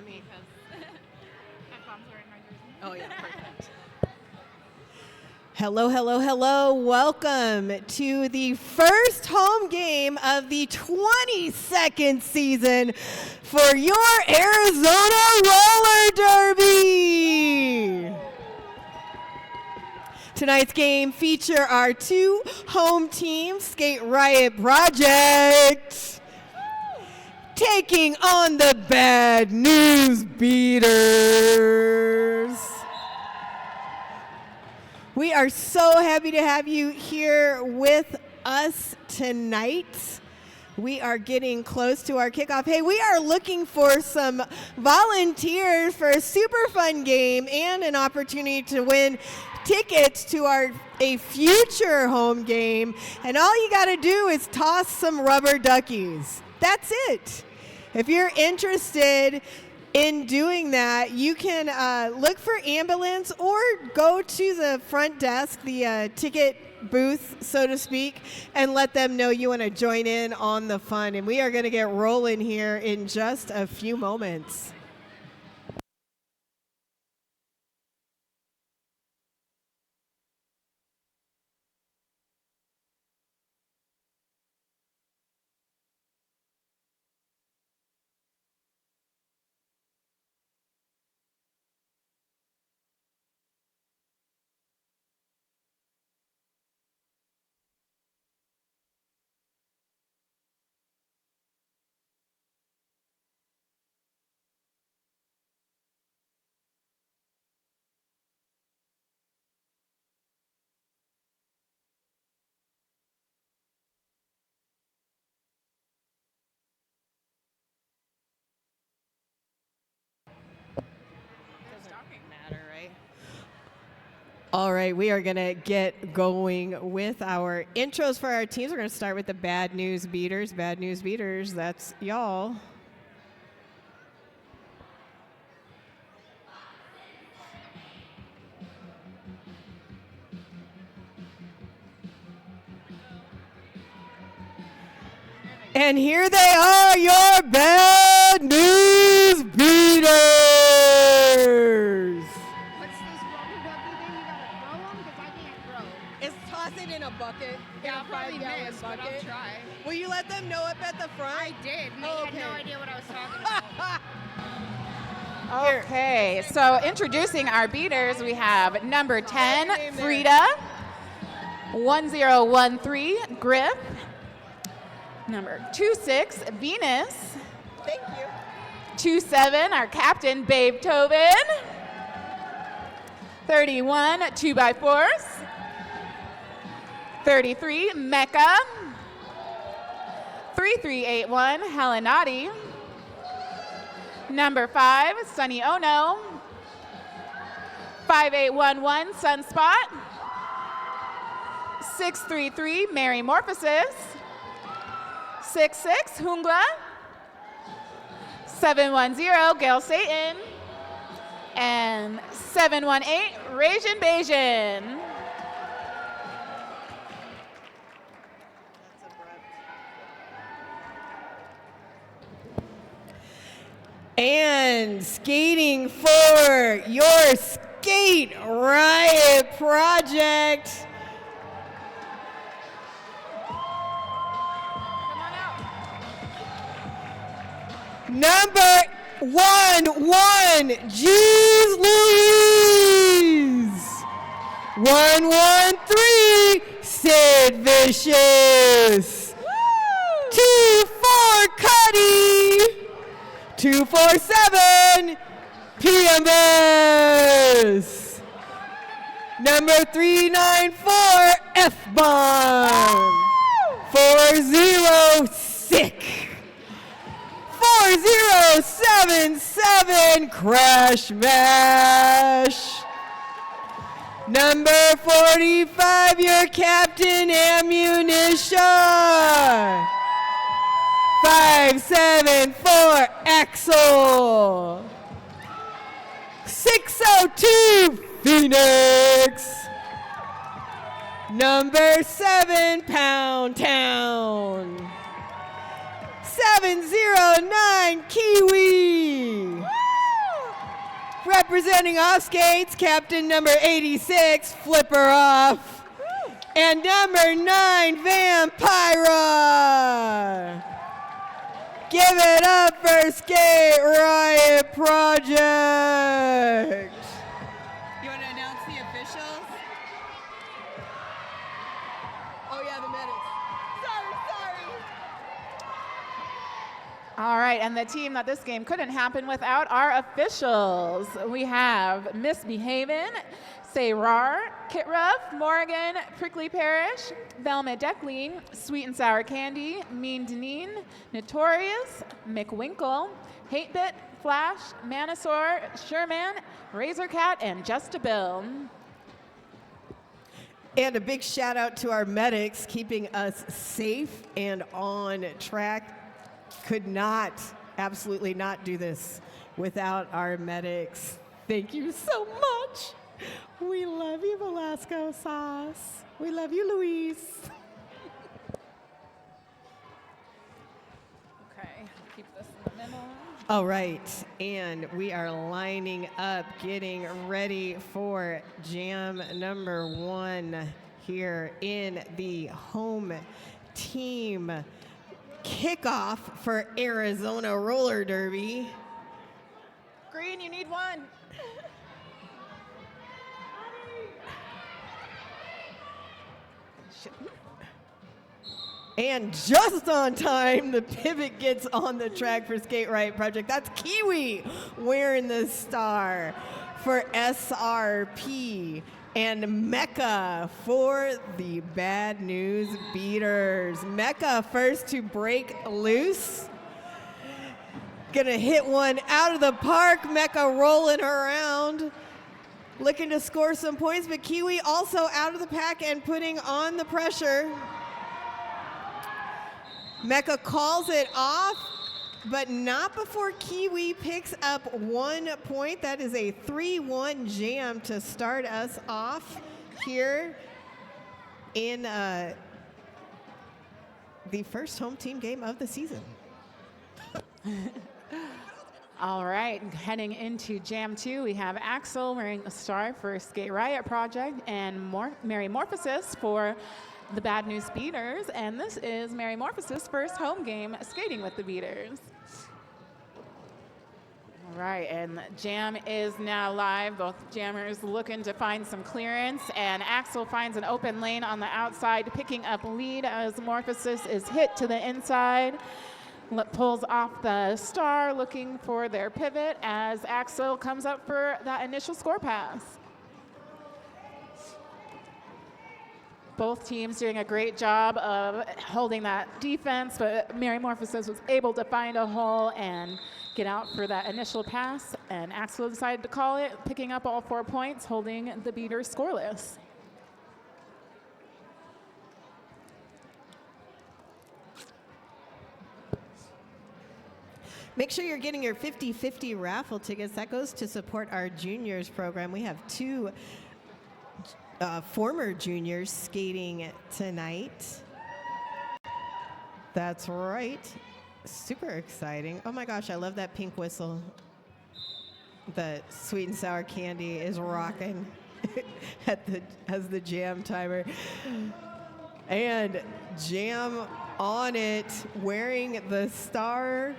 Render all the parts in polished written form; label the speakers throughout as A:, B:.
A: me.
B: My mom's wearing my jersey.
A: Oh, yeah, perfect. Hello, hello, hello. Welcome to the first home game of the 22nd season for your Arizona Roller Derby. Tonight's game feature our two home teams, Skate Riot Project, taking on the Bad News Beaters. We are so happy to have you here with us tonight. We are getting close to our kickoff. Hey, we are looking for some volunteers for a super fun game and an opportunity to win tickets to a future home game. And all you got to do is toss some rubber duckies. That's it. If you're interested in doing that, you can look for ambulance or go to the front desk, the ticket booth, so to speak, and let them know you want to join in on the fun. And we are going to get rolling here in just a few moments. Matter, right? All right, we are going to get going with our intros for our teams. We're going to start with the Bad News Beaters. Bad News Beaters, that's y'all. And here they are, your Bad News Beaters.
B: What's this rubber ducky thing? You gotta throw them? Because I can't throw.
A: Is toss it in a bucket.
B: Yeah, I'll probably miss, but I'll try.
A: Will you let them know up at the front?
B: I did. And they had no idea what I was talking about.
C: Okay, so introducing our beaters, we have number 10, Frida, 1013, Griff, number 26, Venus,
A: Thank you.
C: 27, our captain, Babe Tobin, 31, 2x4s, 33, Mecca, 3381, Helenati, number 5, Sunny Ono, 5811, Sunspot, 633, Mary Morphosis, 66, Hungla, 710, Gail Satan, and 718, Rajin Bajan.
A: And skating for your Skate Riot Project. Number 11, Jeez Louise. 113, Sid Vicious. 24, Cuddy. 247, PMS. Number 394, F-Bomb. 40, Sick. 4077, Crash Mash. Number 45, your Captain Ammunition. 574, Axel. 602, Phoenix. Number 7, Pound Town. 709, Kiwi. Representing off skates, captain number 86, Flipper Off. And number 9, Vampira. Give it up for Skate Riot Project. You want to announce the officials? Oh yeah, the medics. Sorry.
C: All right, and the team that this game couldn't happen without are officials. We have Misbehavin', Sayrar, Kitruff, Morgan, Prickly Parish, Velma Deckley, Sweet and Sour Candy, Mean Deneen, Notorious, McWinkle, Hatebit, Flash, Manosaur, Sherman, Razorcat, and Just a Bill.
A: And a big shout out to our medics keeping us safe and on track. Could not, absolutely not do this without our medics. Thank you so much. We love you, Velasco Sauce. We love you, Luis.
C: Okay, keep this in the middle.
A: All right, and we are lining up, getting ready for jam number 1 here in the home team kickoff for Arizona Roller Derby.
C: Green, you need one.
A: And just on time, the pivot gets on the track for Skate Riot Project. That's Kiwi wearing the star for SRP. And Mecca for the Bad News Beaters. Mecca first to break loose. Gonna hit one out of the park. Mecca rolling around. Looking to score some points, but Kiwi also out of the pack and putting on the pressure. Mecca calls it off, but not before Kiwi picks up 1 point. That is a 3-1 jam to start us off here in the first home team game of the season.
C: All right, heading into Jam 2, we have Axel wearing a star for Skate Riot Project and Mary Morphosis for the Bad News Beaters. And this is Mary Morphosis' first home game skating with the Beaters. All right, and Jam is now live. Both jammers looking to find some clearance, and Axel finds an open lane on the outside, picking up lead as Morphosis is hit to the inside. Pulls off the star, looking for their pivot as Axel comes up for that initial score pass. Both teams doing a great job of holding that defense, but Mary Morphosis was able to find a hole and get out for that initial pass, and Axel decided to call it, picking up all 4 points, holding the Beaters scoreless.
A: Make sure you're getting your 50-50 raffle tickets. That goes to support our juniors program. We have 2 former juniors skating tonight. That's right. Super exciting. Oh my gosh, I love that pink whistle that Sweet and Sour Candy is rocking as the jam timer. And Jam on it, wearing the star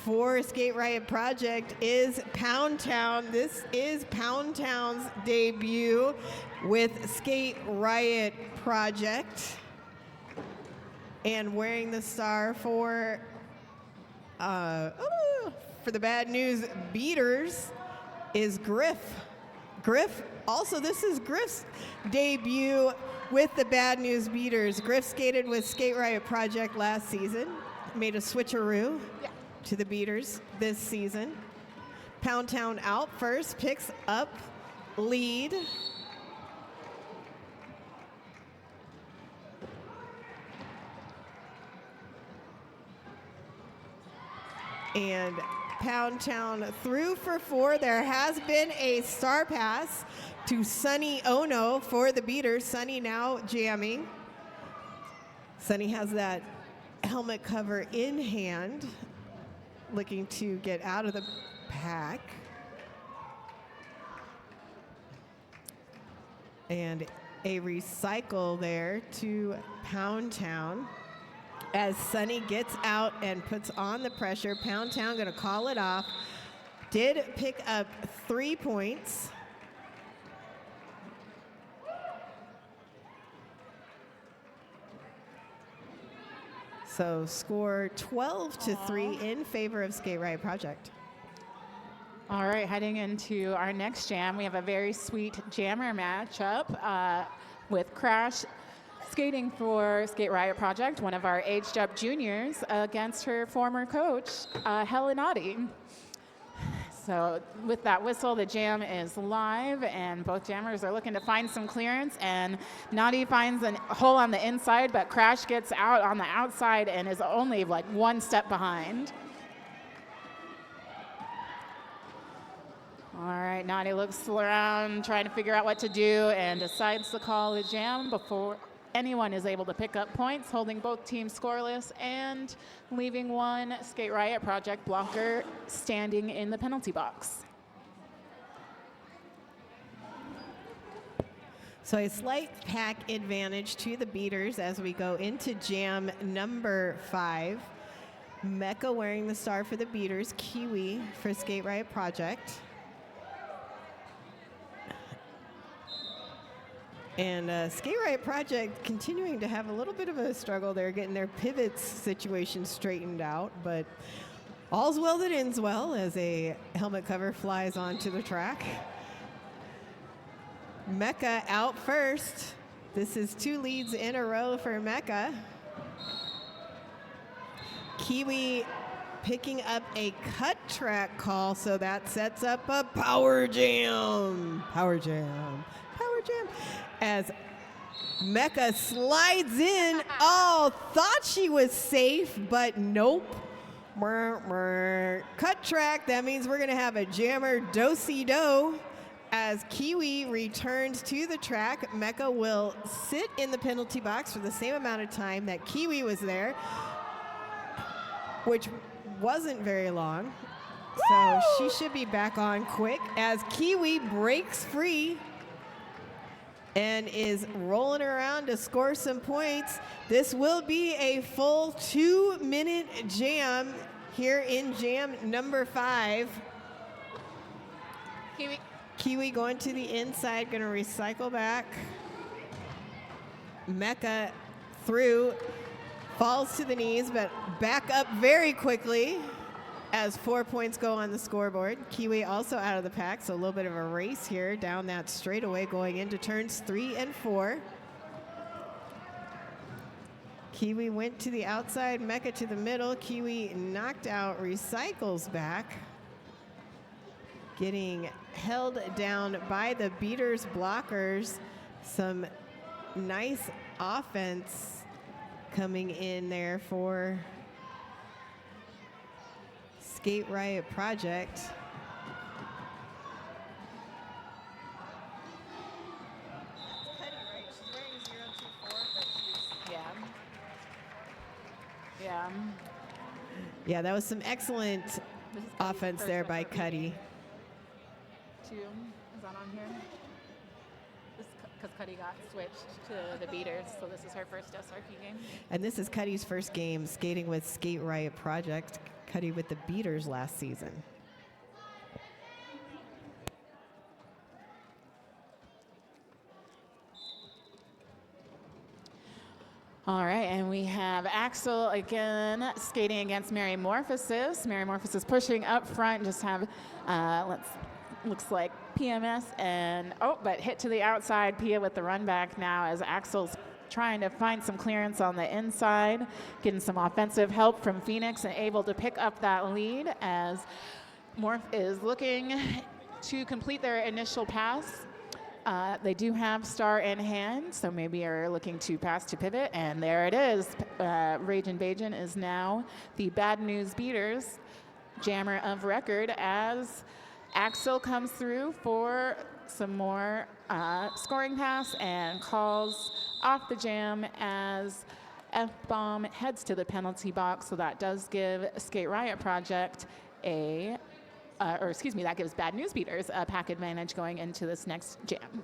A: for Skate Riot Project is Pound Town. This is Pound Town's debut with Skate Riot Project. And wearing the star for the Bad News Beaters is Griff. Griff, also this is Griff's debut with the Bad News Beaters. Griff skated with Skate Riot Project last season, made a switcheroo to the Beaters this season. Pound Town out first, picks up lead. And Pound Town through for 4. There has been a star pass to Sunny Ono for the Beaters. Sunny now jamming. Sunny has that helmet cover in hand, looking to get out of the pack. And a recycle there to Pound Town. As Sunny gets out and puts on the pressure, Pound Town going to call it off. Did pick up 3 points. So score 12-3 in favor of Skate Riot Project.
C: All right, heading into our next jam, we have a very sweet jammer matchup with Crash skating for Skate Riot Project, one of our aged up juniors, against her former coach, Helen Audi. So with that whistle, the jam is live, and both jammers are looking to find some clearance, and Nadi finds a hole on the inside, but Crash gets out on the outside and is only like 1 step behind. All right, Nadi looks around, trying to figure out what to do, and decides to call the jam before anyone is able to pick up points, holding both teams scoreless and leaving one Skate Riot Project blocker standing in the penalty box.
A: So a slight pack advantage to the beaters as we go into jam number 5. Mecca wearing the star for the beaters, Kiwi for Skate Riot Project. And Skate Riot Project continuing to have a little bit of a struggle there, getting their pivots situation straightened out, but all's well that ends well as a helmet cover flies onto the track. Mecca out first. This is 2 leads in a row for Mecca. Kiwi picking up a cut track call, so that sets up a power jam. Power jam. Power jam. As Mecca slides in. Oh, thought she was safe, but nope. Cut track. That means we're going to have a jammer do-si-do. As Kiwi returns to the track, Mecca will sit in the penalty box for the same amount of time that Kiwi was there, which wasn't very long. So she should be back on quick as Kiwi breaks free and is rolling around to score some points. This will be a full 2-minute jam here in jam number 5. Kiwi going to the inside, going to recycle back. Mecca through, falls to the knees, but back up very quickly as 4 points go on the scoreboard. Kiwi also out of the pack, so a little bit of a race here down that straightaway going into turns 3 and 4. Kiwi went to the outside, Mecca to the middle. Kiwi knocked out, recycles back. Getting held down by the beaters blockers. Some nice offense coming in there for Skate Riot Project. Yeah, that was some excellent offense there by Cuddy.
C: 2, is that on here? Because Cuddy got switched to the beaters, so this is her first SRP game.
A: And this is Cuddy's first game skating with Skate Riot Project. Cuddy with the beaters last season.
C: All right, and we have Axel again skating against Mary Morphosis. Mary Morphosis pushing up front, just have, looks like PMS and, but hit to the outside. Pia with the run back now as Axel's trying to find some clearance on the inside, getting some offensive help from Phoenix and able to pick up that lead as Morph is looking to complete their initial pass. They do have star in hand, so maybe are looking to pass to pivot, and there it is. Ragin' Bajan is now the Bad News Beaters jammer of record as Axel comes through for some more scoring pass and calls off the jam as F-Bomb heads to the penalty box, so that does give Skate Riot Project that gives Bad News Beaters a pack advantage going into this next jam.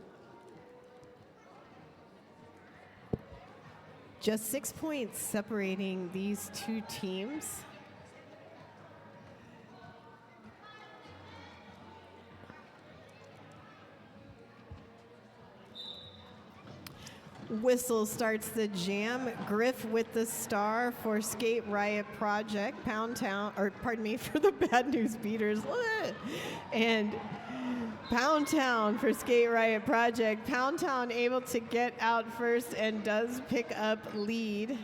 A: Just 6 points separating these two teams. Whistle starts the jam. Griff with the star for Skate Riot Project. Pound Town, or pardon me, for the Bad News Beaters. And Pound Town for Skate Riot Project. Pound Town able to get out first and does pick up lead.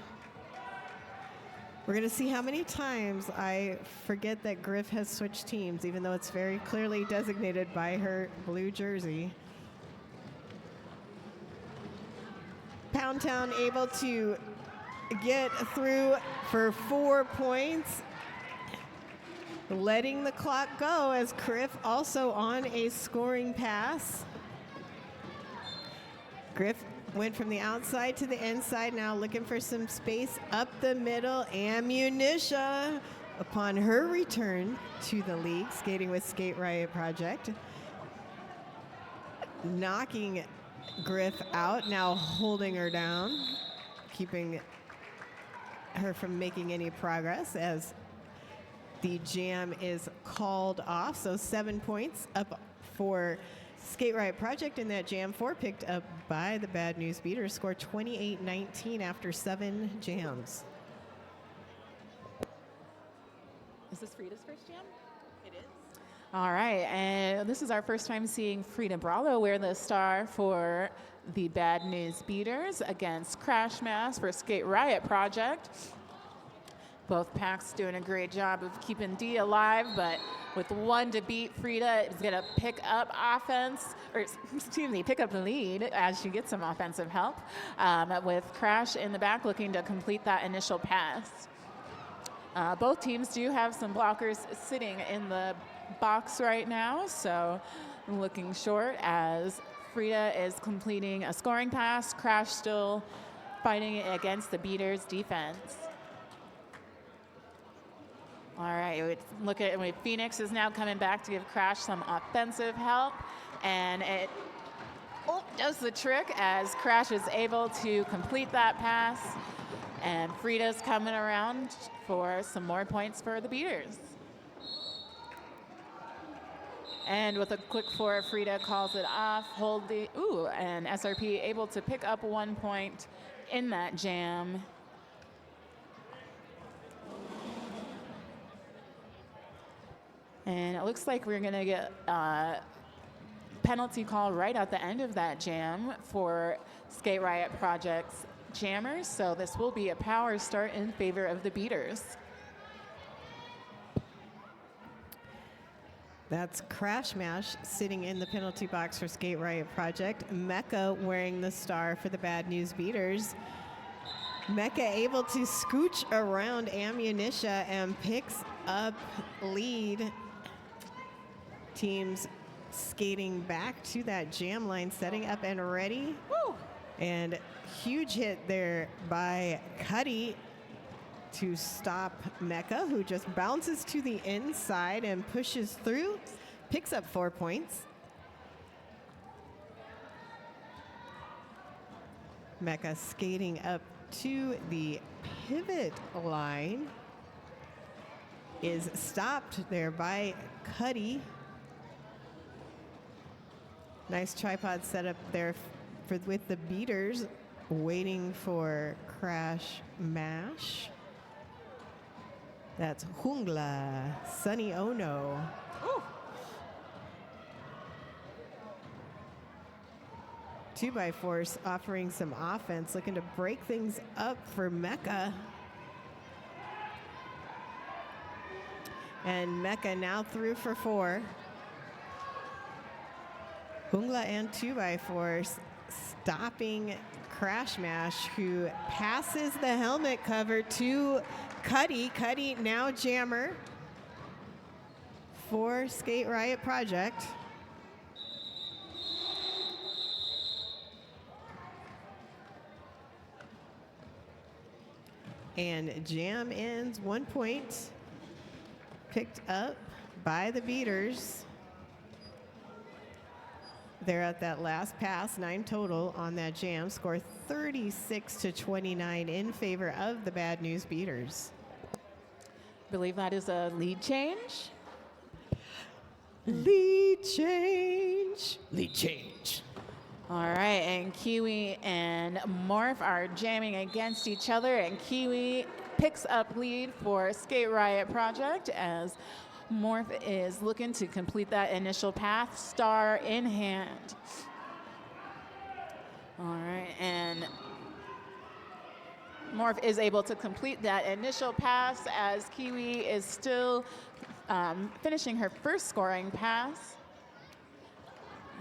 A: We're going to see how many times I forget that Griff has switched teams, even though it's very clearly designated by her blue jersey. Pound Town able to get through for 4 points, letting the clock go as Griff also on a scoring pass. Griff went from the outside to the inside, now looking for some space up the middle. Ammunition upon her return to the league, skating with Skate Riot Project, knocking Griff out, now holding her down, keeping her from making any progress as the jam is called off. So 7 points up for Skate Riot Project in that jam. 4 picked up by the Bad News Beaters. Score 28-19 after 7 jams.
C: Is this Frida's first jam? It is. All right, and this is our first time seeing Frida Bravo wear the star for the Bad News Beaters against Crash Mass for Skate Riot Project. Both packs doing a great job of keeping D alive, but with 1 to beat, Frida is going to pick up offense, or excuse me, pick up the lead as she gets some offensive help, with Crash in the back looking to complete that initial pass. Both teams do have some blockers sitting in the box right now, so looking short as Frida is completing a scoring pass. Crash still fighting against the Beaters' defense. All right, look at Phoenix is now coming back to give Crash some offensive help, and it does the trick as Crash is able to complete that pass, and Frida's coming around for some more points for the Beaters. And with a quick 4, Frida calls it off, and SRP able to pick up 1 point in that jam. And it looks like we're gonna get a penalty call right at the end of that jam for Skate Riot Project's jammers. So this will be a power start in favor of the Beaters.
A: That's Crash Mash sitting in the penalty box for Skate Riot Project. Mecca wearing the star for the Bad News Beaters. Mecca able to scooch around Ammunition and picks up lead. Teams skating back to that jam line, setting up and ready. Woo! And huge hit there by Cuddy to stop Mecca, who just bounces to the inside and pushes through, picks up 4 points. Mecca skating up to the pivot line, is stopped there by Cuddy. Nice tripod setup there with the Beaters, waiting for Crash Mash. That's Jungla, Sunny Ono. Ooh. 2x4s offering some offense, looking to break things up for Mecca. And Mecca now through for 4. Jungla and 2x4s stopping Crash Mash, who passes the helmet cover to Cuddy. Cuddy now jammer for Skate Riot Project. And jam ends 1 point, picked up by the Beaters. They're at that last pass, 9 total on that jam. Score 36-29 in favor of the Bad News Beaters.
C: I believe that is a lead change.
A: Lead change. Lead change.
C: All right, and Kiwi and Morph are jamming against each other, and Kiwi picks up lead for Skate Riot Project as Morph is looking to complete that initial path, star in hand. All right, and Morph is able to complete that initial pass as Kiwi is still finishing her first scoring pass.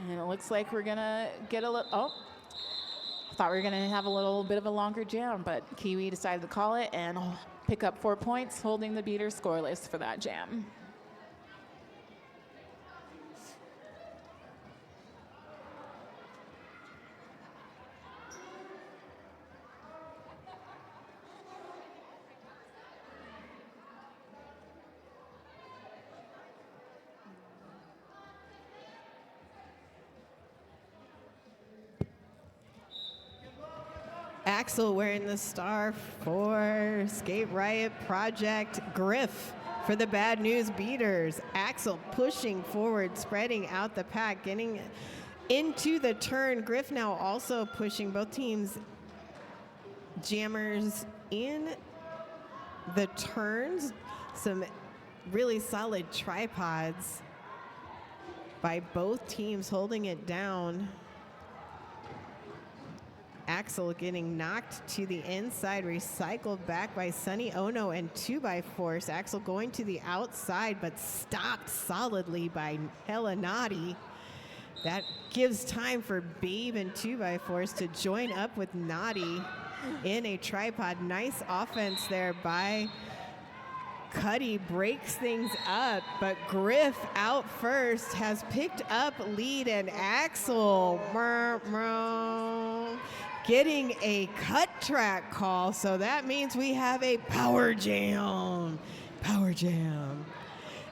C: And it looks like we're gonna get a little, I thought we were gonna have a little bit of a longer jam, but Kiwi decided to call it and pick up 4 points, holding the beater scoreless for that jam.
A: Axel wearing the star for Skate Riot Project. Griff for the Bad News Beaters. Axel pushing forward, spreading out the pack, getting into the turn. Griff now also pushing both teams' jammers in the turns. Some really solid tripods by both teams holding it down. Axel getting knocked to the inside, recycled back by Sunny Ono and 2x4. Axel going to the outside, but stopped solidly by Helenati. That gives time for Babe and 2x4s to join up with Naughty in a tripod. Nice offense there by Cuddy, breaks things up, but Griff out first has picked up lead, and Axel getting a cut track call, so that means we have a power jam. Power jam.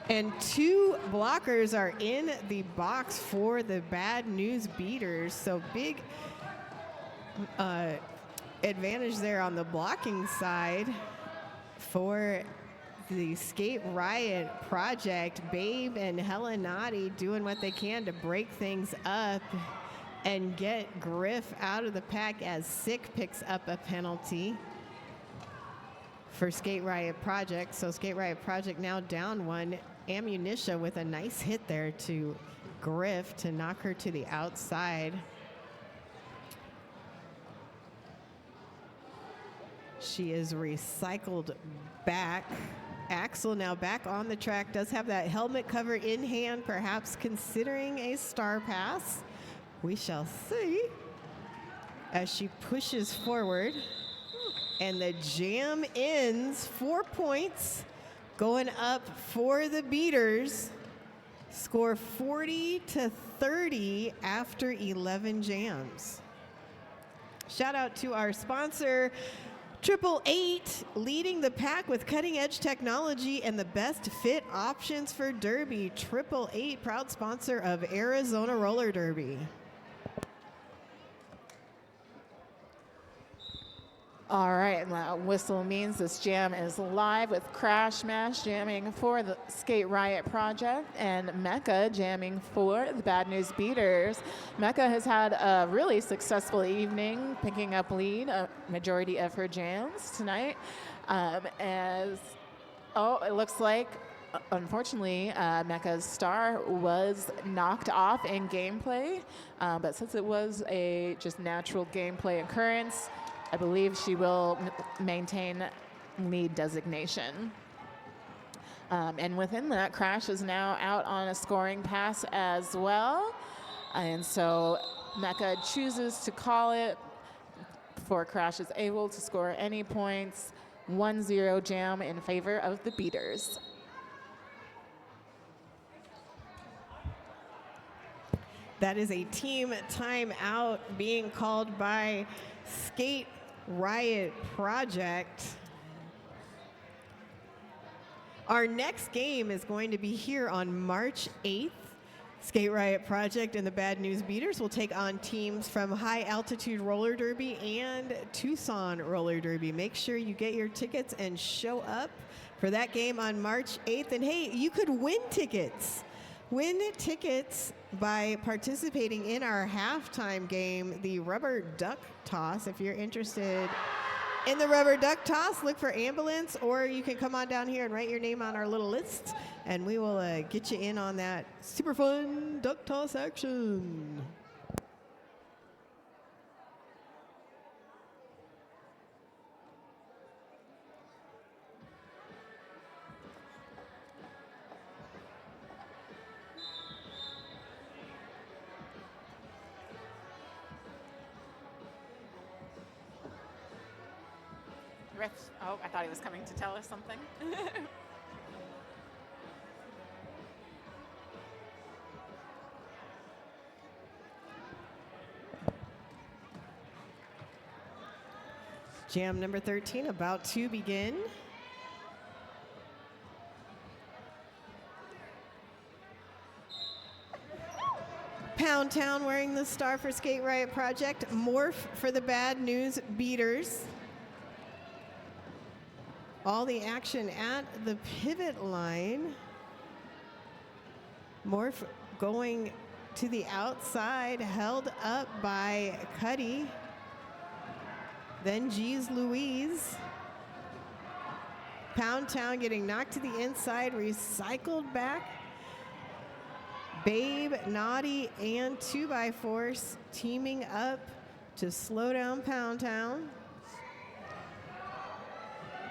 A: And 2 blockers are in the box for the Bad News Beaters, so big advantage there on the blocking side for the Skate Riot Project. Babe and Helenati doing what they can to break things up and get Griff out of the pack as Sick picks up a penalty for Skate Riot Project. So Skate Riot Project now down 1. Ammunition with a nice hit there to Griff to knock her to the outside. She is recycled back. Axel now back on the track, does have that helmet cover in hand, perhaps considering a star pass. We shall see as she pushes forward. And the jam ends, 4 points going up for the Beaters. Score 40-30 after 11 jams. Shout out to our sponsor, 888, leading the pack with cutting-edge technology and the best fit options for Derby. 888, proud sponsor of Arizona Roller Derby.
C: All right, and that whistle means this jam is live with Crash Mash jamming for the Skate Riot Project and Mecca jamming for the Bad News Beaters. Mecca has had a really successful evening, picking up lead a majority of her jams tonight. It looks like, unfortunately, Mecca's star was knocked off in gameplay, but since it was a just natural gameplay occurrence, I believe she will maintain lead designation. And within that, Crash is now out on a scoring pass as well. And so Mecca chooses to call it before Crash is able to score any points. 1-0 jam in favor of the Beaters.
A: That is a team timeout being called by Skate Riot Project. Our next game is going to be here on March 8th Skate Riot Project and the Bad News Beaters will take on teams from High Altitude Roller Derby and Tucson Roller Derby. Make sure you get your tickets and show up for that game on March 8th. And hey, you could win tickets. Win tickets by participating in our halftime game, the Rubber Duck Toss. If you're interested in the Rubber Duck Toss, look for Ambulance, or you can come on down here and write your name on our little list, and we will get you in on that super fun duck toss action.
C: Oh, I thought he was coming to tell us something.
A: Jam number 13 about to begin. Pound Town wearing the star for Skate Riot Project. Morph for the Bad News Beaters. All the action at the pivot line. Morph going to the outside, held up by Cuddy. Then G's Louise. Pound Town getting knocked to the inside, recycled back. Babe, Naughty, and 2x4 teaming up to slow down Pound Town.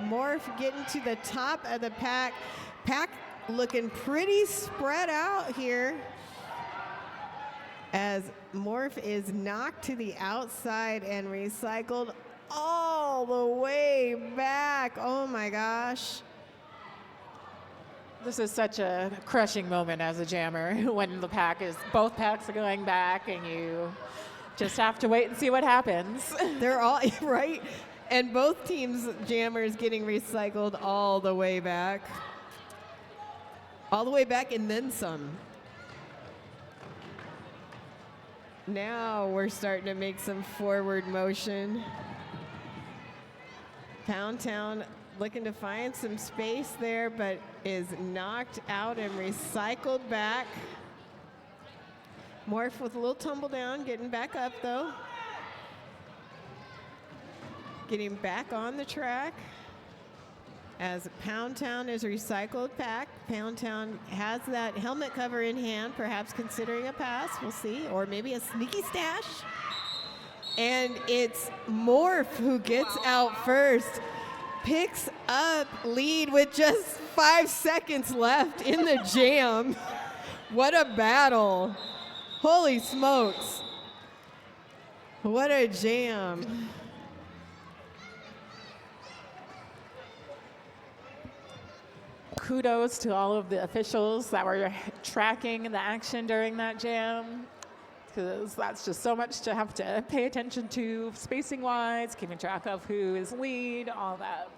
A: Morph getting to the top of the pack. Pack looking pretty spread out here as Morph is knocked to the outside and recycled all the way back. Oh my gosh.
C: This is such a crushing moment as a jammer when both packs are going back and you just have to wait and see what happens.
A: They're all right. And both teams' jammers getting recycled all the way back. All the way back and then some. Now we're starting to make some forward motion. Pound Town looking to find some space there, but is knocked out and recycled back. Morph with a little tumble down, getting back up though. Getting back on the track as Pound Town is recycled back. Pound Town has that helmet cover in hand, perhaps considering a pass, we'll see, or maybe a sneaky stash. And it's Morph who gets out first, picks up lead with just 5 seconds left in the jam. What a battle. Holy smokes. What a jam.
C: Kudos to all of the officials that were tracking the action during that jam, because that's just so much to have to pay attention to, spacing wise, keeping track of who is lead, all that.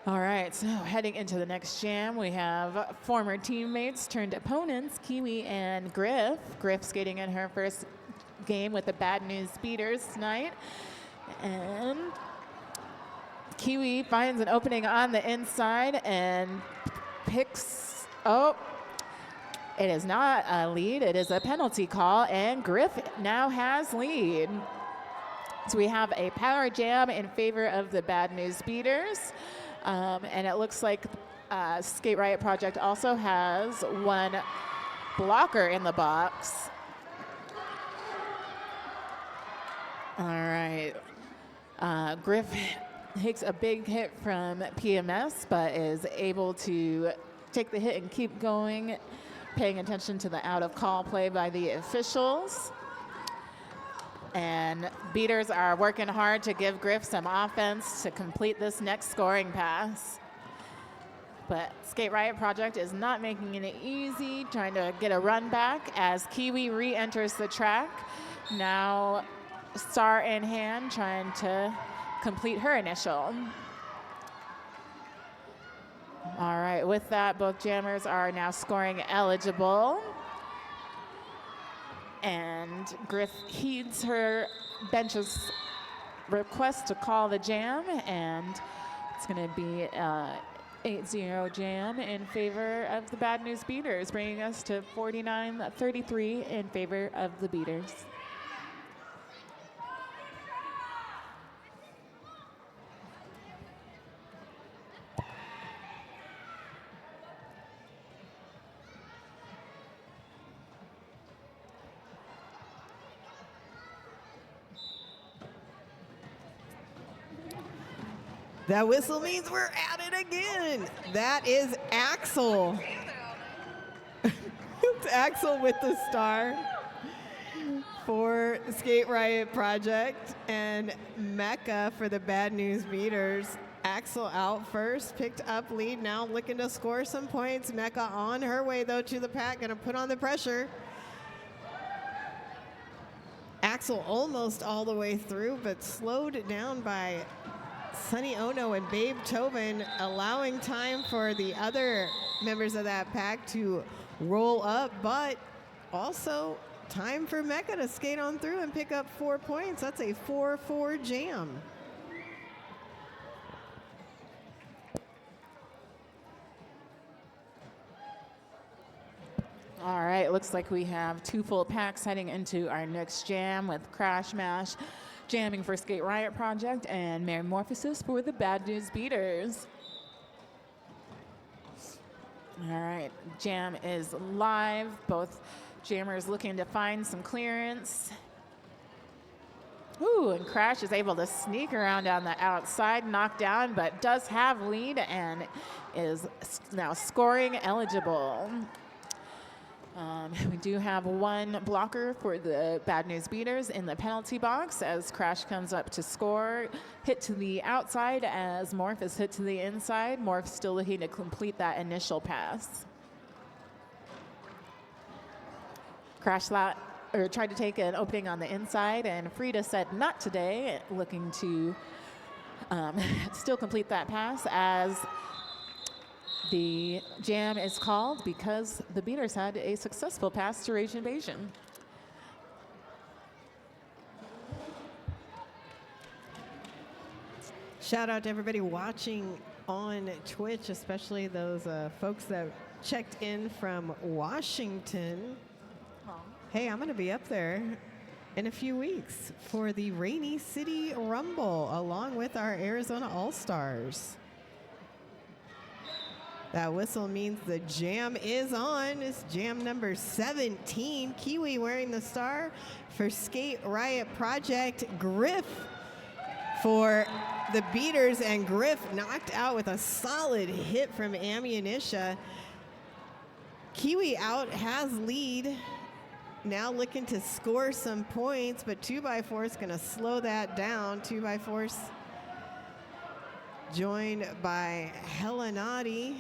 C: All right, so heading into the next jam, we have former teammates turned opponents, Kiwi and Griff. Griff skating in her first game with the Bad News Beaters tonight. And Kiwi finds an opening on the inside and picks, it is not a lead, it is a penalty call, and Griff now has lead. So we have a power jam in favor of the Bad News Beaters, and it looks like Skate Riot Project also has one blocker in the box. All right, Griff takes a big hit from PMS, but is able to take the hit and keep going, paying attention to the out of call play by the officials. And Beaters are working hard to give Griff some offense to complete this next scoring pass. But Skate Riot Project is not making it easy, trying to get a run back as Kiwi re-enters the track. Now star in hand, trying to complete her initial. All right, with that, both jammers are now scoring eligible. And Griff heeds her bench's request to call the jam, and it's going to be 8-0 jam in favor of the Bad News Beaters, bringing us to 49-33 in favor of the Beaters.
A: That whistle means we're at it again. That is Axel. It's Axel with the star for the Skate Riot Project, and Mecca for the Bad News Beaters. Axel out first, picked up lead, now looking to score some points. Mecca on her way, though, to the pack, gonna put on the pressure. Axel almost all the way through, but slowed down by Sunny Ono and Babe Tobin, allowing time for the other members of that pack to roll up, but also time for Mecca to skate on through and pick up 4 points. That's a 4-4 jam.
C: All right, looks like we have 2 full packs heading into our next jam, with Crash Mash jamming for Skate Riot Project and Metamorphosis for the Bad News Beaters. All right, jam is live. Both jammers looking to find some clearance. Ooh, and Crash is able to sneak around on the outside, knock down, but does have lead and is now scoring eligible. We do have 1 blocker for the Bad News Beaters in the penalty box as Crash comes up to score. Hit to the outside as Morph is hit to the inside. Morph still looking to complete that initial pass. Crash tried to take an opening on the inside, and Frida said not today, looking to still complete that pass as the jam is called because the Beaters had a successful pass to Rage Invasion.
A: Shout out to everybody watching on Twitch, especially those folks that checked in from Washington. Hey, I'm going to be up there in a few weeks for the Rainy City Rumble along with our Arizona All-Stars. That whistle means the jam is on. It's jam number 17. Kiwi wearing the star for Skate Riot Project. Griff for the Beaters, and Griff knocked out with a solid hit from Ammunitia. Kiwi out has lead. Now looking to score some points, but 2x4 is going to slow that down. 2x4 joined by Helenati.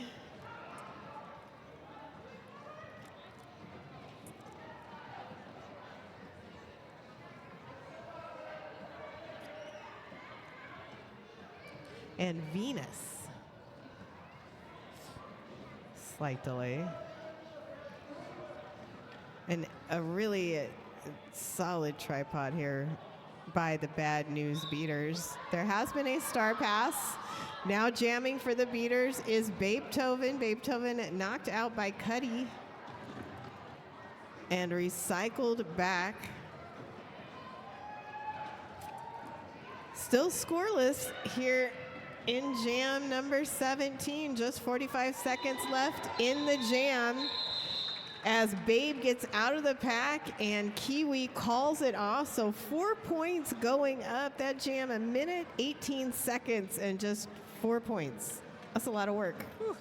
A: And Venus. Slight delay. And a really solid tripod here by the Bad News Beaters. There has been a star pass. Now jamming for the Beaters is Babe Tobin. Babe Tobin knocked out by Cuddy and recycled back. Still scoreless here in jam number 17. Just 45 seconds left in the jam as Babe gets out of the pack and Kiwi calls it off. So 4 points going up. That jam, 1 minute, 18 seconds, and just 4 points. That's a lot of work. Whew.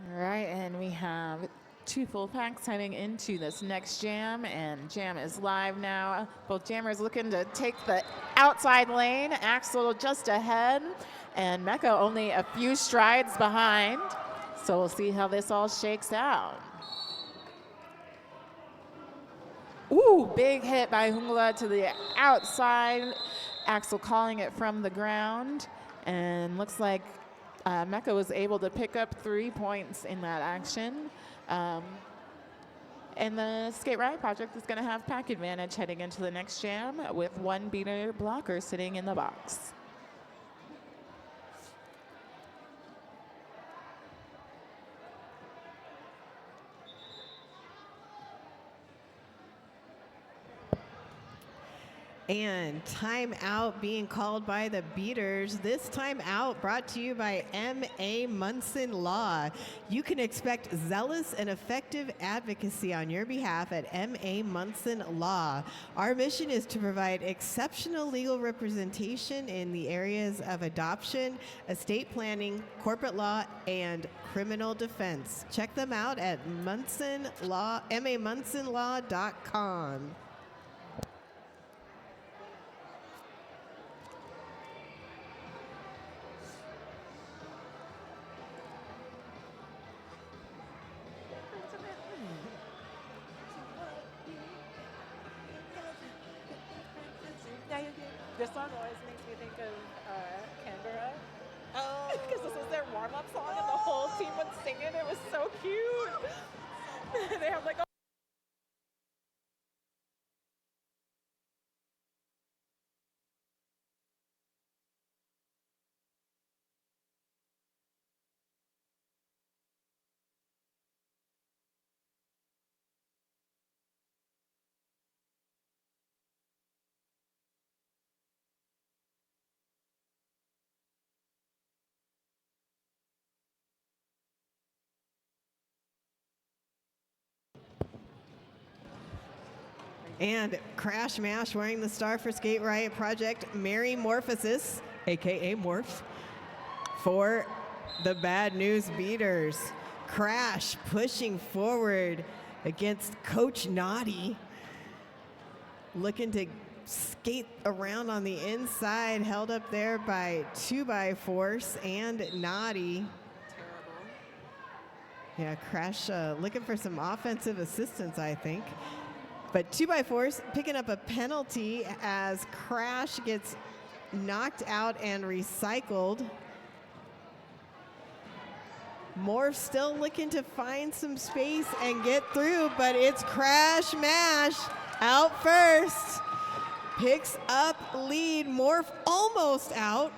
C: All right, and we have 2 full packs heading into this next jam, and jam is live now. Both jammers looking to take the outside lane. Axel just ahead, and Mecca only a few strides behind. So we'll see how this all shakes out. Ooh, big hit by Hungla to the outside. Axel calling it from the ground. And looks like Mecca was able to pick up 3 points in that action. And the Skate Riot project is going to have pack advantage heading into the next jam with 1 beater blocker sitting in the box.
A: And timeout being called by the beaters. This timeout brought to you by M.A. Munson Law. You can expect zealous and effective advocacy on your behalf at M.A. Munson Law. Our mission is to provide exceptional legal representation in the areas of adoption, estate planning, corporate law, and criminal defense. Check them out at mamunsonlaw.com.
C: This song always makes me think of Canberra. Oh. Because this was their warm-up song and the whole team would sing it. It was so cute. They have like a
A: And Crash Mash wearing the star for Skate Riot Project, Mary Morphosis, aka Morph, for the Bad News Beaters. Crash pushing forward against Coach Naughty, looking to skate around on the inside, held up there by 2x4 and Naughty. Yeah, Crash looking for some offensive assistance, I think. But 2x4 picking up a penalty as Crash gets knocked out and recycled. Morph still looking to find some space and get through, but it's Crash Mash out first. Picks up lead. Morph almost out,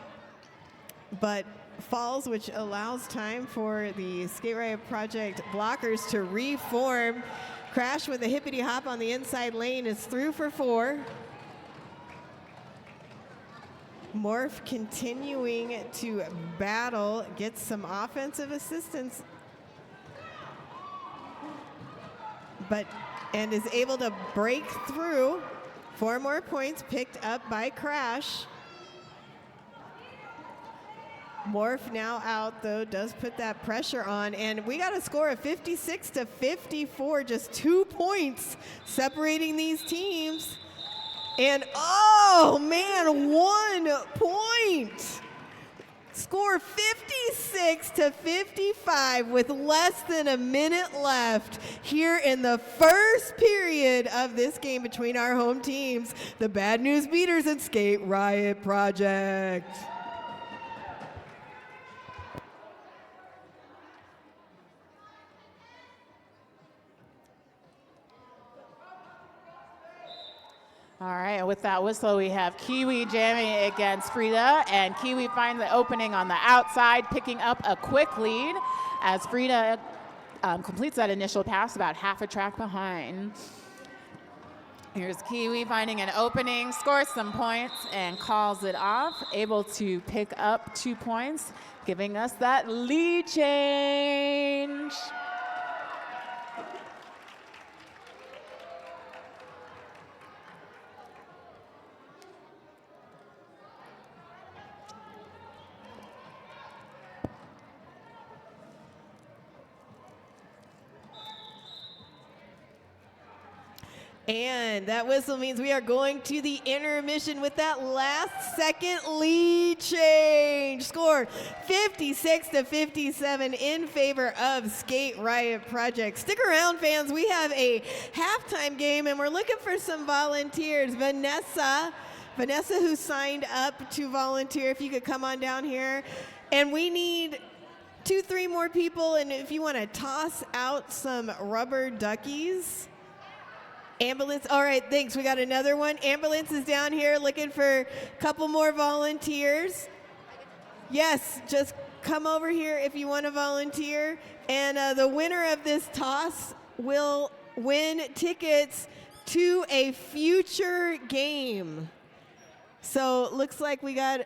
A: but falls, which allows time for the Skate Riot Project blockers to reform. Crash with a hippity hop on the inside lane is through for 4. Morph continuing to battle, gets some offensive assistance, and is able to break through. 4 more points picked up by Crash. Morph now out, though, does put that pressure on, and we got a score of 56-54, just 2 points separating these teams. And oh man, 1 point. Score 56-55 with less than a minute left here in the first period of this game between our home teams, the Bad News Beaters and Skate Riot Project.
C: All right, and with that whistle, we have Kiwi jamming against Frida, and Kiwi finds the opening on the outside, picking up a quick lead as Frida completes that initial pass about half a track behind. Here's Kiwi finding an opening, scores some points, and calls it off, able to pick up 2 points, giving us that lead change.
A: And that whistle means we are going to the intermission with that last second lead change. Score 56-57 in favor of Skate Riot Project. Stick around, fans. We have a halftime game, and we're looking for some volunteers. Vanessa, who signed up to volunteer, if you could come on down here. And we need 2-3 more people, and if you want to toss out some rubber duckies. Ambulance, all right, thanks. We got another one. Ambulance is down here looking for a couple more volunteers. Yes, just come over here if you want to volunteer. And the winner of this toss will win tickets to a future game. So looks like we got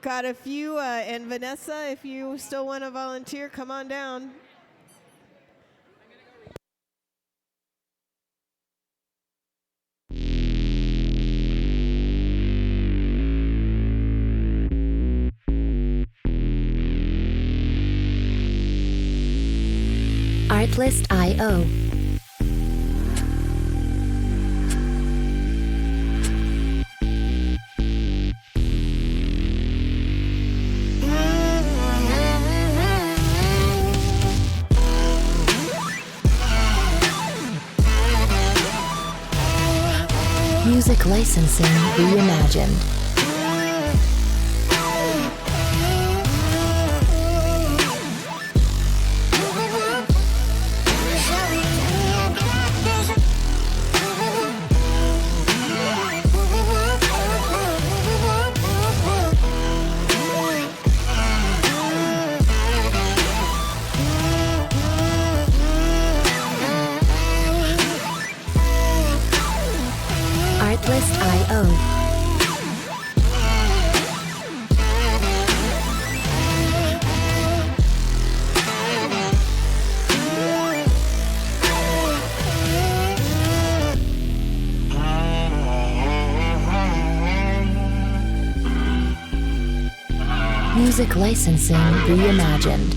A: a few. And Vanessa, if you still want to volunteer, come on down.
D: Artlist.io. Music licensing reimagined. Artlist.io. Music licensing reimagined.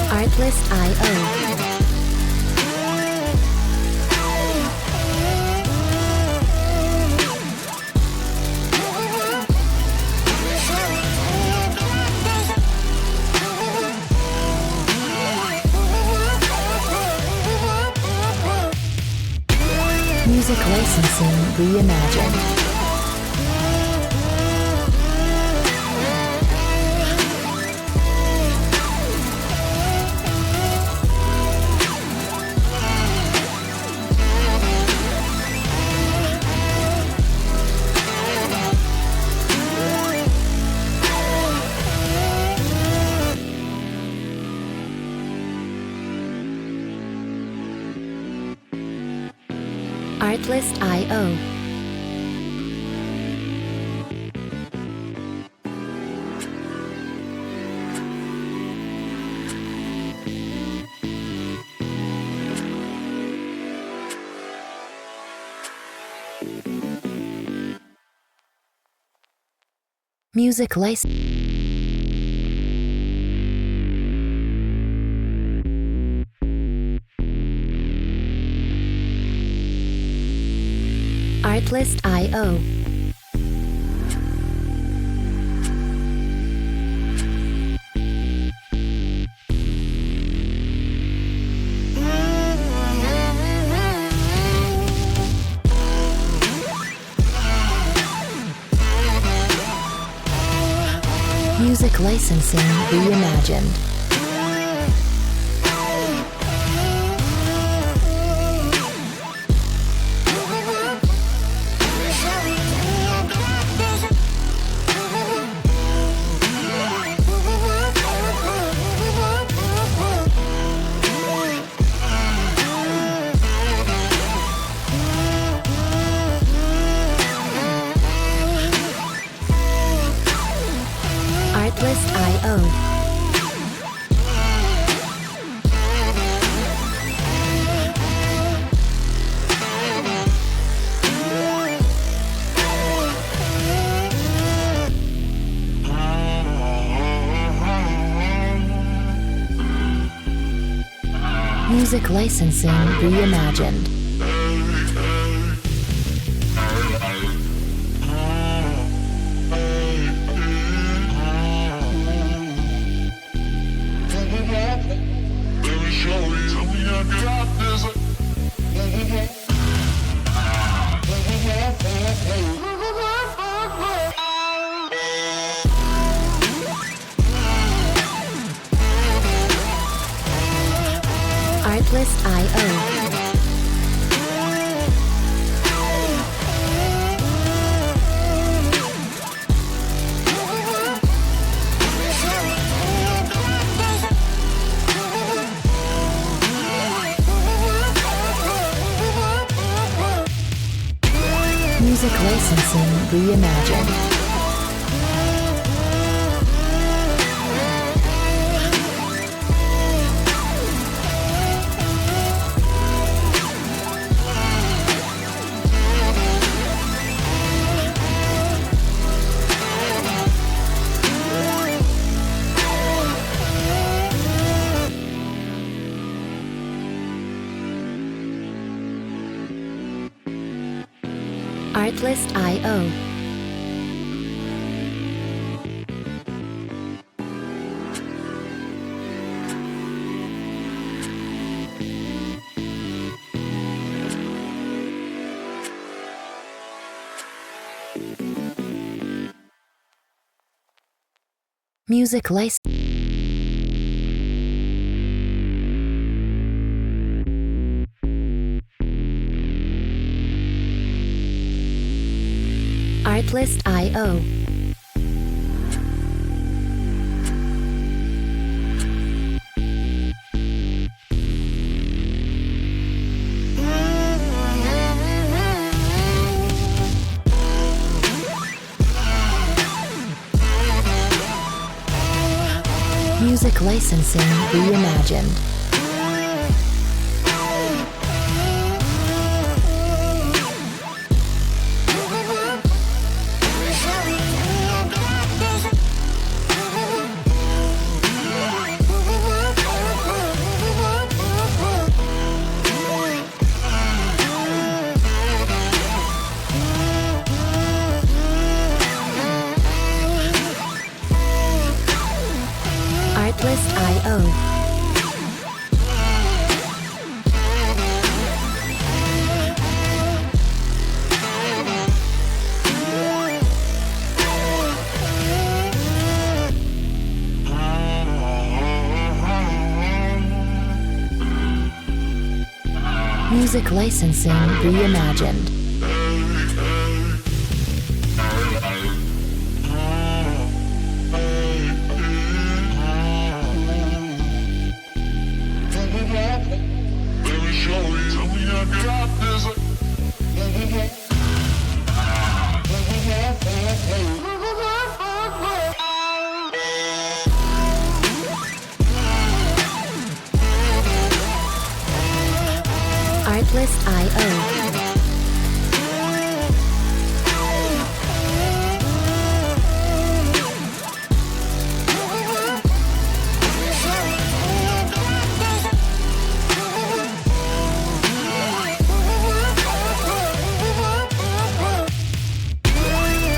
D: Artlist.io. Music licensing reimagined. Artlist.io. Music license. Artlist.io. Music licensing reimagined. Music licensing reimagined. Artlist.io. Music licensing reimagined. Artlist.io. Music license. Artlist.io. Music licensing reimagined. Artlist.io. Music licensing reimagined. Artlist.io.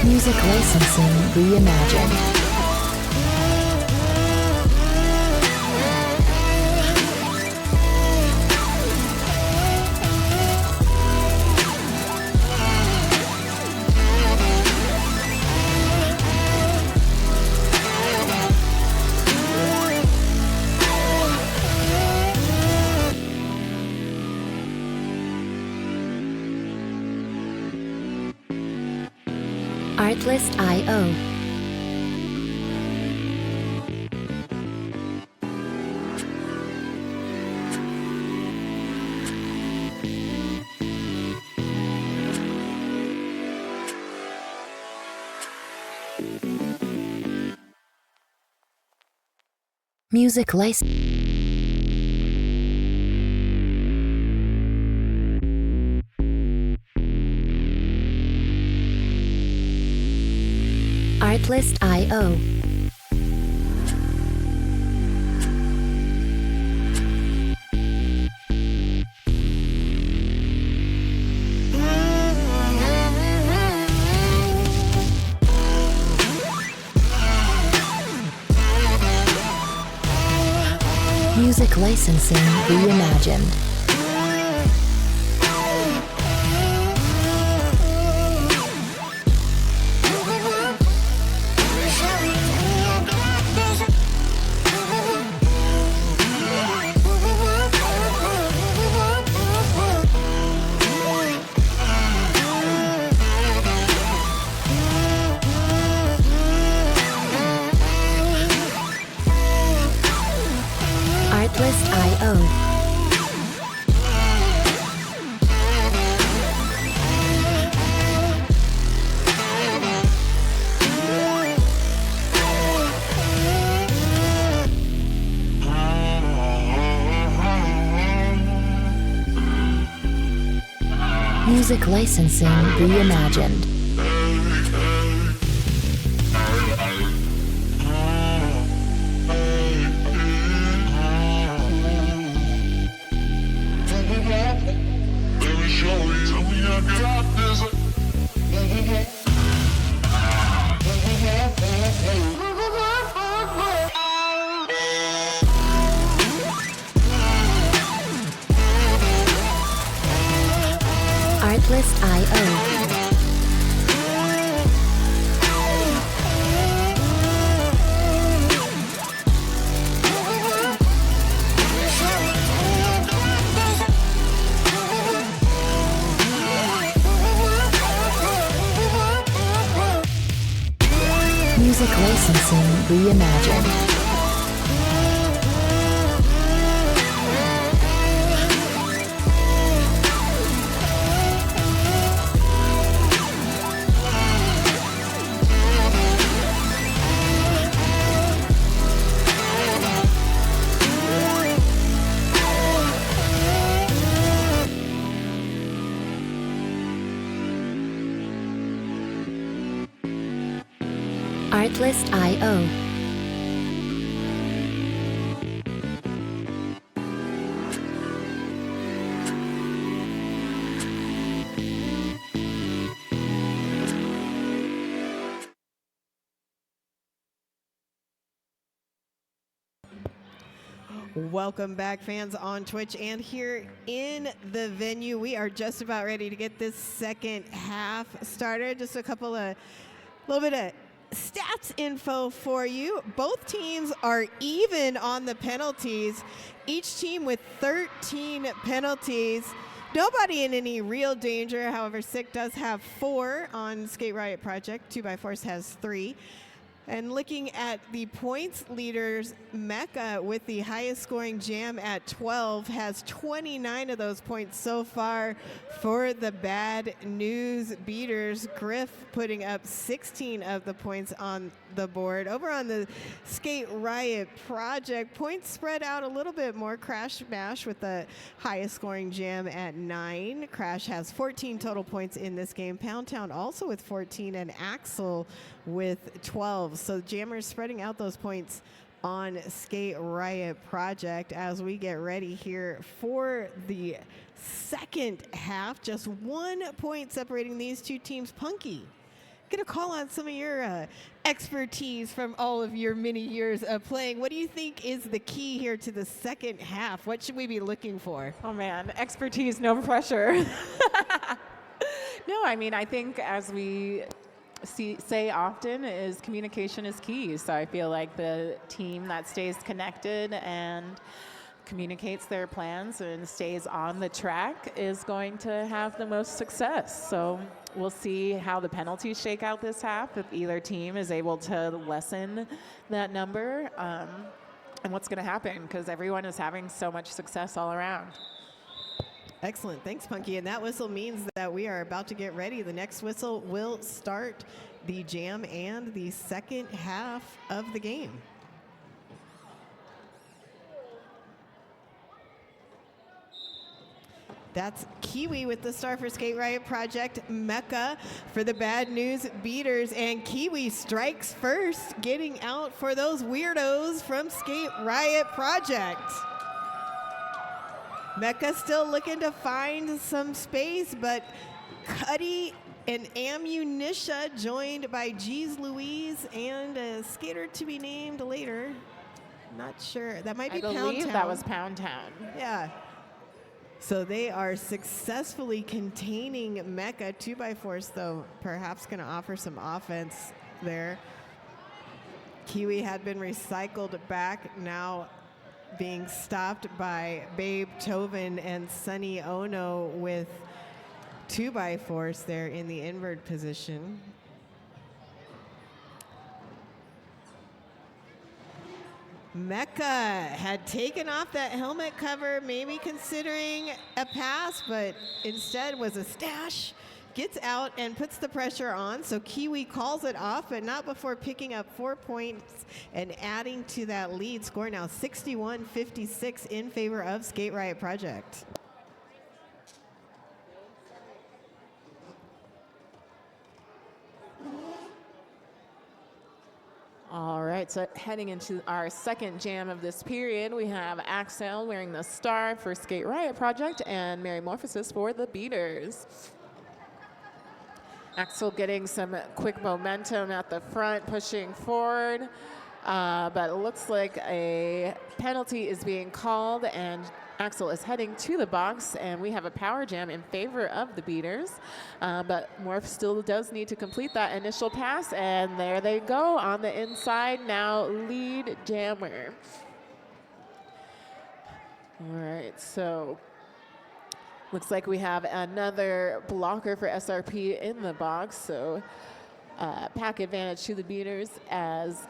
D: Music licensing reimagined. Artlist.io. Music license. Artlist.io. licensing reimagined. Artlist.io. Music licensing reimagined. Artlist.io. Music licensing reimagined. Artlist.io.
A: Welcome back, fans on Twitch and here in the venue. We are just about ready to get this second half started. Just a little bit of stats info for you. Both teams are even on the penalties. Each team with 13 penalties. Nobody in any real danger. However, Sick does have 4 on Skate Riot Project. 2x4 has 3. And looking at the points leaders, Mecca with the highest scoring jam at 12 has 29 of those points so far for the Bad News Beaters. Griff putting up 16 of the points on the board. Over on the Skate Riot Project, points spread out a little bit more. Crash Bash with the highest scoring jam at 9. Crash has 14 total points in this game. Pound Town also with 14 and Axel with 12. So Jammers spreading out those points on Skate Riot Project as we get ready here for the second half. Just 1 point separating these two teams. Punky, gonna call on some of your expertise from all of your many years of playing. What do you think is the key here to the second half? What should we be looking for?
C: Oh man, expertise, no pressure. No, I mean, I think as we say often is communication is key. So I feel like the team that stays connected and communicates their plans and stays on the track is going to have the most success. So we'll see how the penalties shake out this half, if either team is able to lessen that number, and what's going to happen, because everyone is having so much success all around.
A: Excellent. Thanks, Punky. And that whistle means that we are about to get ready. The next whistle will start the jam and the second half of the game. That's Kiwi with the star for Skate Riot Project, Mecca for the Bad News Beaters, and Kiwi strikes first, getting out for those weirdos from Skate Riot Project. Mecca still looking to find some space, but Cuddy and Ammunisha joined by Jeez Louise and a skater to be named later. Not sure. That might
C: I
A: be Pound
C: believe
A: Town.
C: that was Pound Town.
A: Yeah. So they are successfully containing Mecca. 2x4s, though, perhaps going to offer some offense there. Kiwi had been recycled back, now being stopped by Babe Tovin and Sunny Ono with 2x4s there in the inward position. Mecca had taken off that helmet cover, maybe considering a pass, but instead was a stash. Gets out and puts the pressure on, so Kiwi calls it off, but not before picking up 4 points and adding to that lead. Score now 61-56 in favor of Skate Riot Project.
C: All right, so heading into our second jam of this period, we have Axel wearing the star for Skate Riot Project and Metamorphosis for the Beaters. Axel getting some quick momentum at the front, pushing forward, but it looks like a penalty is being called, and Axel is heading to the box, and we have a power jam in favor of the Beaters. But Morph still does need to complete that initial pass, and there they go on the inside, now lead jammer. All right, so looks like we have another blocker for SRP in the box, so pack advantage to the Beaters as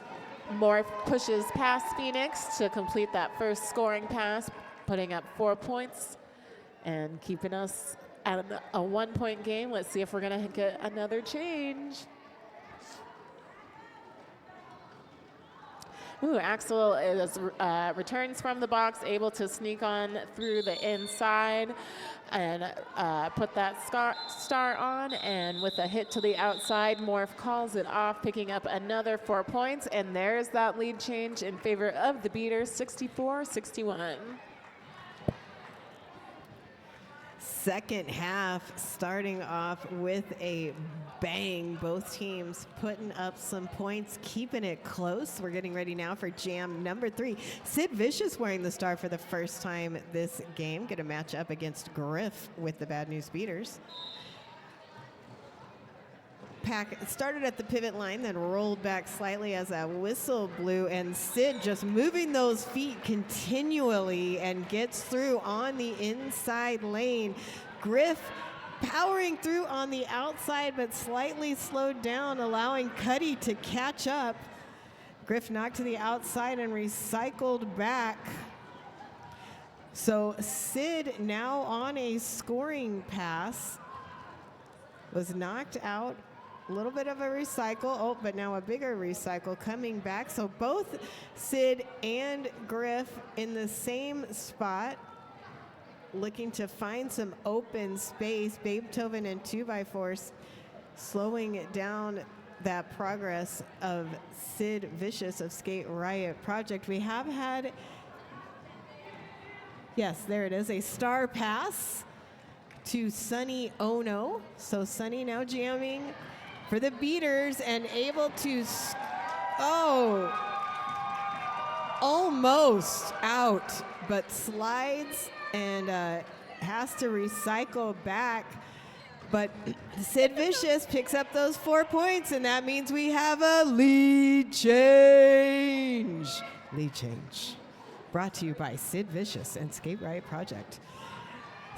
C: Morph pushes past Phoenix to complete that first scoring pass, putting up 4 points and keeping us at a 1 point game. Let's see if we're gonna get another change. Ooh, Axel is, returns from the box, able to sneak on through the inside and put that star on, and with a hit to the outside, Morph calls it off, picking up another 4 points, and there's that lead change in favor of the Beaters, 64-61.
A: Second half starting off with a bang. Both teams putting up some points, keeping it close. We're getting ready now for jam number 3. Sid Vicious wearing the star for the first time this game. Get a match up against Griff with the Bad News Beaters. Pack started at the pivot line, then rolled back slightly as that whistle blew, and Sid just moving those feet continually and gets through on the inside lane. Griff powering through on the outside, but slightly slowed down, allowing Cuddy to catch up. Griff knocked to the outside and recycled back. So Sid now on a scoring pass, was knocked out. A little bit of a recycle, oh, but now a bigger recycle coming back. So both Sid and Griff in the same spot, looking to find some open space. Babe Tovin and 2x4 slowing down that progress of Sid Vicious of Skate Riot Project. We have had, yes, there it is, a star pass to Sunny Ono. So Sunny now jamming for the Beaters and able to, almost out, but slides and has to recycle back. But Sid Vicious picks up those 4 points, and that means we have a lead change. Lead change. Brought to you by Sid Vicious and Skate Riot Project.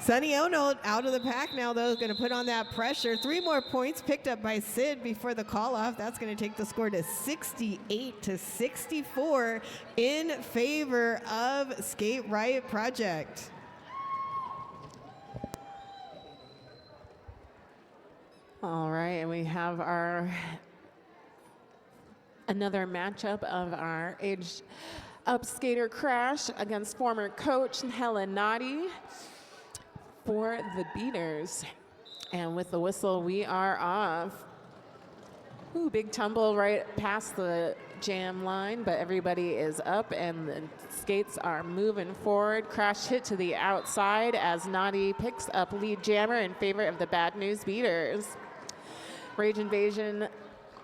A: Sunny Ono out of the pack now, though, going to put on that pressure. 3 more points picked up by Sid before the call-off. That's going to take the score to 68-64 in favor of Skate Riot Project.
C: All right, and we have another matchup of our age up skater crash against former coach Helen Noddy for the Beaters. And with the whistle, we are off. Ooh, big tumble right past the jam line, but everybody is up and the skates are moving forward. Crash hit to the outside as Noddy picks up lead jammer in favor of the Bad News Beaters. Rage Invasion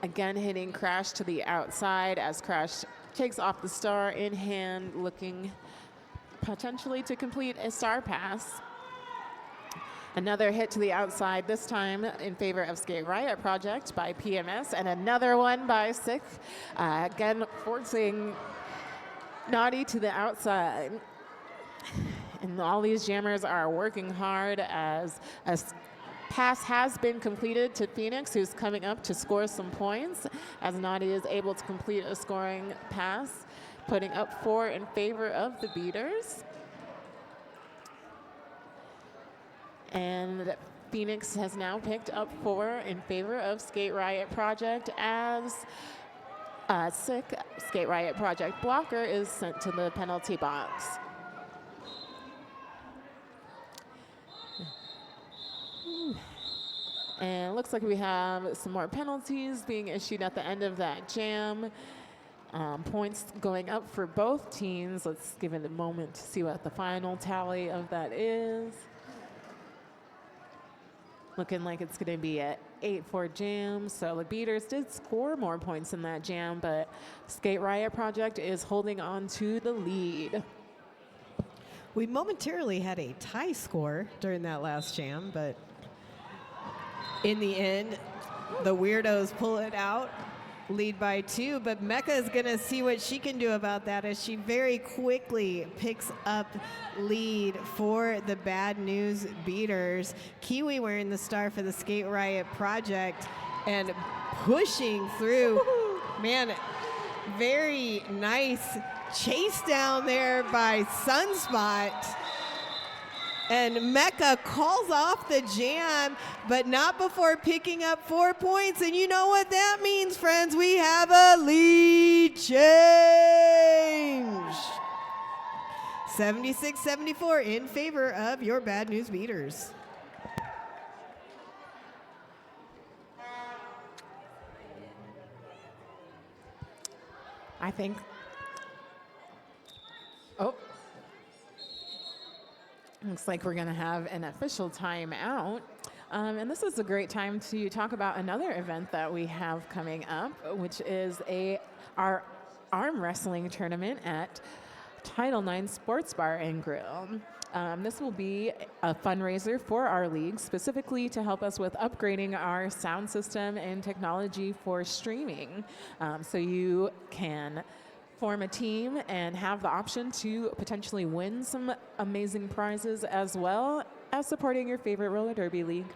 C: again hitting Crash to the outside as Crash takes off the star in hand, looking potentially to complete a star pass. Another hit to the outside, this time in favor of Skate Riot Project by PMS, and another one by Sick, again forcing Naughty to the outside. And all these jammers are working hard as a pass has been completed to Phoenix, who's coming up to score some points, as Naughty is able to complete a scoring pass, putting up 4 in favor of the beaters. And Phoenix has now picked up 4 in favor of Skate Riot Project, as Sick Skate Riot Project blocker is sent to the penalty box. And it looks like we have some more penalties being issued at the end of that jam. Points going up for both teams. Let's give it a moment to see what the final tally of that is. Looking like it's going to be an 8-4 jam. So the beaters did score more points in that jam, but Skate Riot Project is holding on to the lead.
A: We momentarily had a tie score during that last jam, but in the end, the Weirdos pull it out, lead by 2, but Mecca is going to see what she can do about that as she very quickly picks up lead for the Bad News Beaters. Kiwi wearing the star for the Skate Riot Project and pushing through. Man, very nice chase down there by Sunspot. And Mecca calls off the jam, but not before picking up 4 points. And you know what that means, friends? We have a lead change. 76-74 in favor of your Bad News Beaters.
C: I think. Oh. Looks like we're going to have an official timeout. And this is a great time to talk about another event that we have coming up, which is our arm wrestling tournament at Title IX Sports Bar and Grill. This will be a fundraiser for our league, specifically to help us with upgrading our sound system and technology for streaming. So you can form a team and have the option to potentially win some amazing prizes, as well as supporting your favorite roller derby league.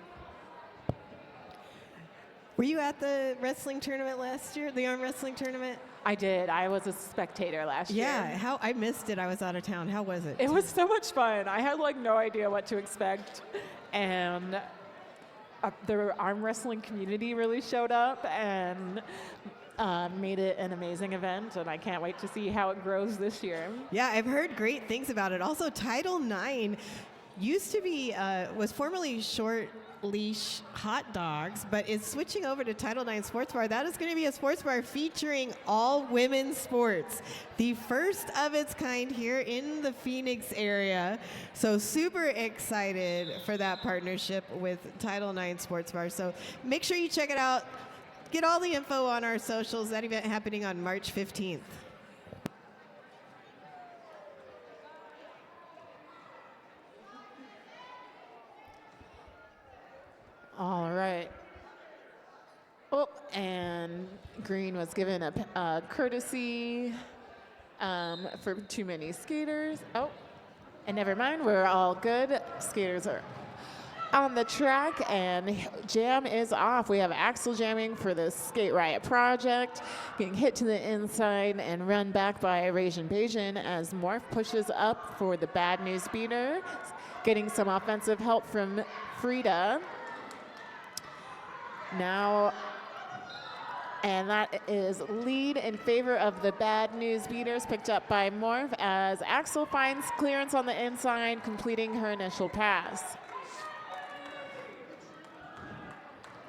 A: Were you at the wrestling tournament last year, the arm wrestling tournament?
C: I did. I was a spectator last year.
A: Yeah, I missed it. I was out of town. How was it?
C: It was so much fun. I had like no idea what to expect. And the arm wrestling community really showed up and made it an amazing event, and I can't wait to see how it grows this year.
A: Yeah, I've heard great things about it. Also, Title IX used to be, was formerly Short Leash Hot Dogs, but is switching over to Title IX Sports Bar. That is going to be a sports bar featuring all women's sports. The first of its kind here in the Phoenix area. So super excited for that partnership with Title IX Sports Bar. So make sure you check it out. Get all the info on our socials. That event happening on March 15th.
C: All right. Oh, and Green was given a courtesy for too many skaters. Oh, and never mind, we're all good. Skaters are on the track, and jam is off. We have Axel jamming for the Skate Riot Project, getting hit to the inside and run back by Rasian Bajan as Morph pushes up for the Bad News Beater, getting some offensive help from Frida. Now, and that is lead in favor of the Bad News Beaters, picked up by Morph as Axel finds clearance on the inside, completing her initial pass.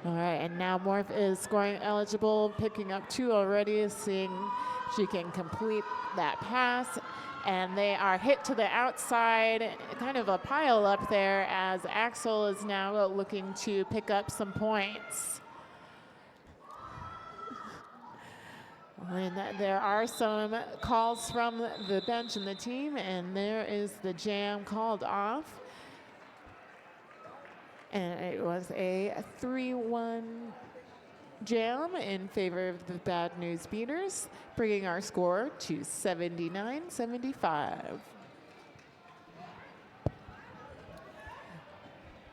C: All right, and now Morph is scoring eligible, picking up 2 already, seeing if she can complete that pass. And they are hit to the outside, kind of a pile up there, as Axel is now looking to pick up some points. When there are some calls from the bench and the team, and there is the jam called off. And it was a 3-1 jam in favor of the Bad News Beaters, bringing our score to 79-75.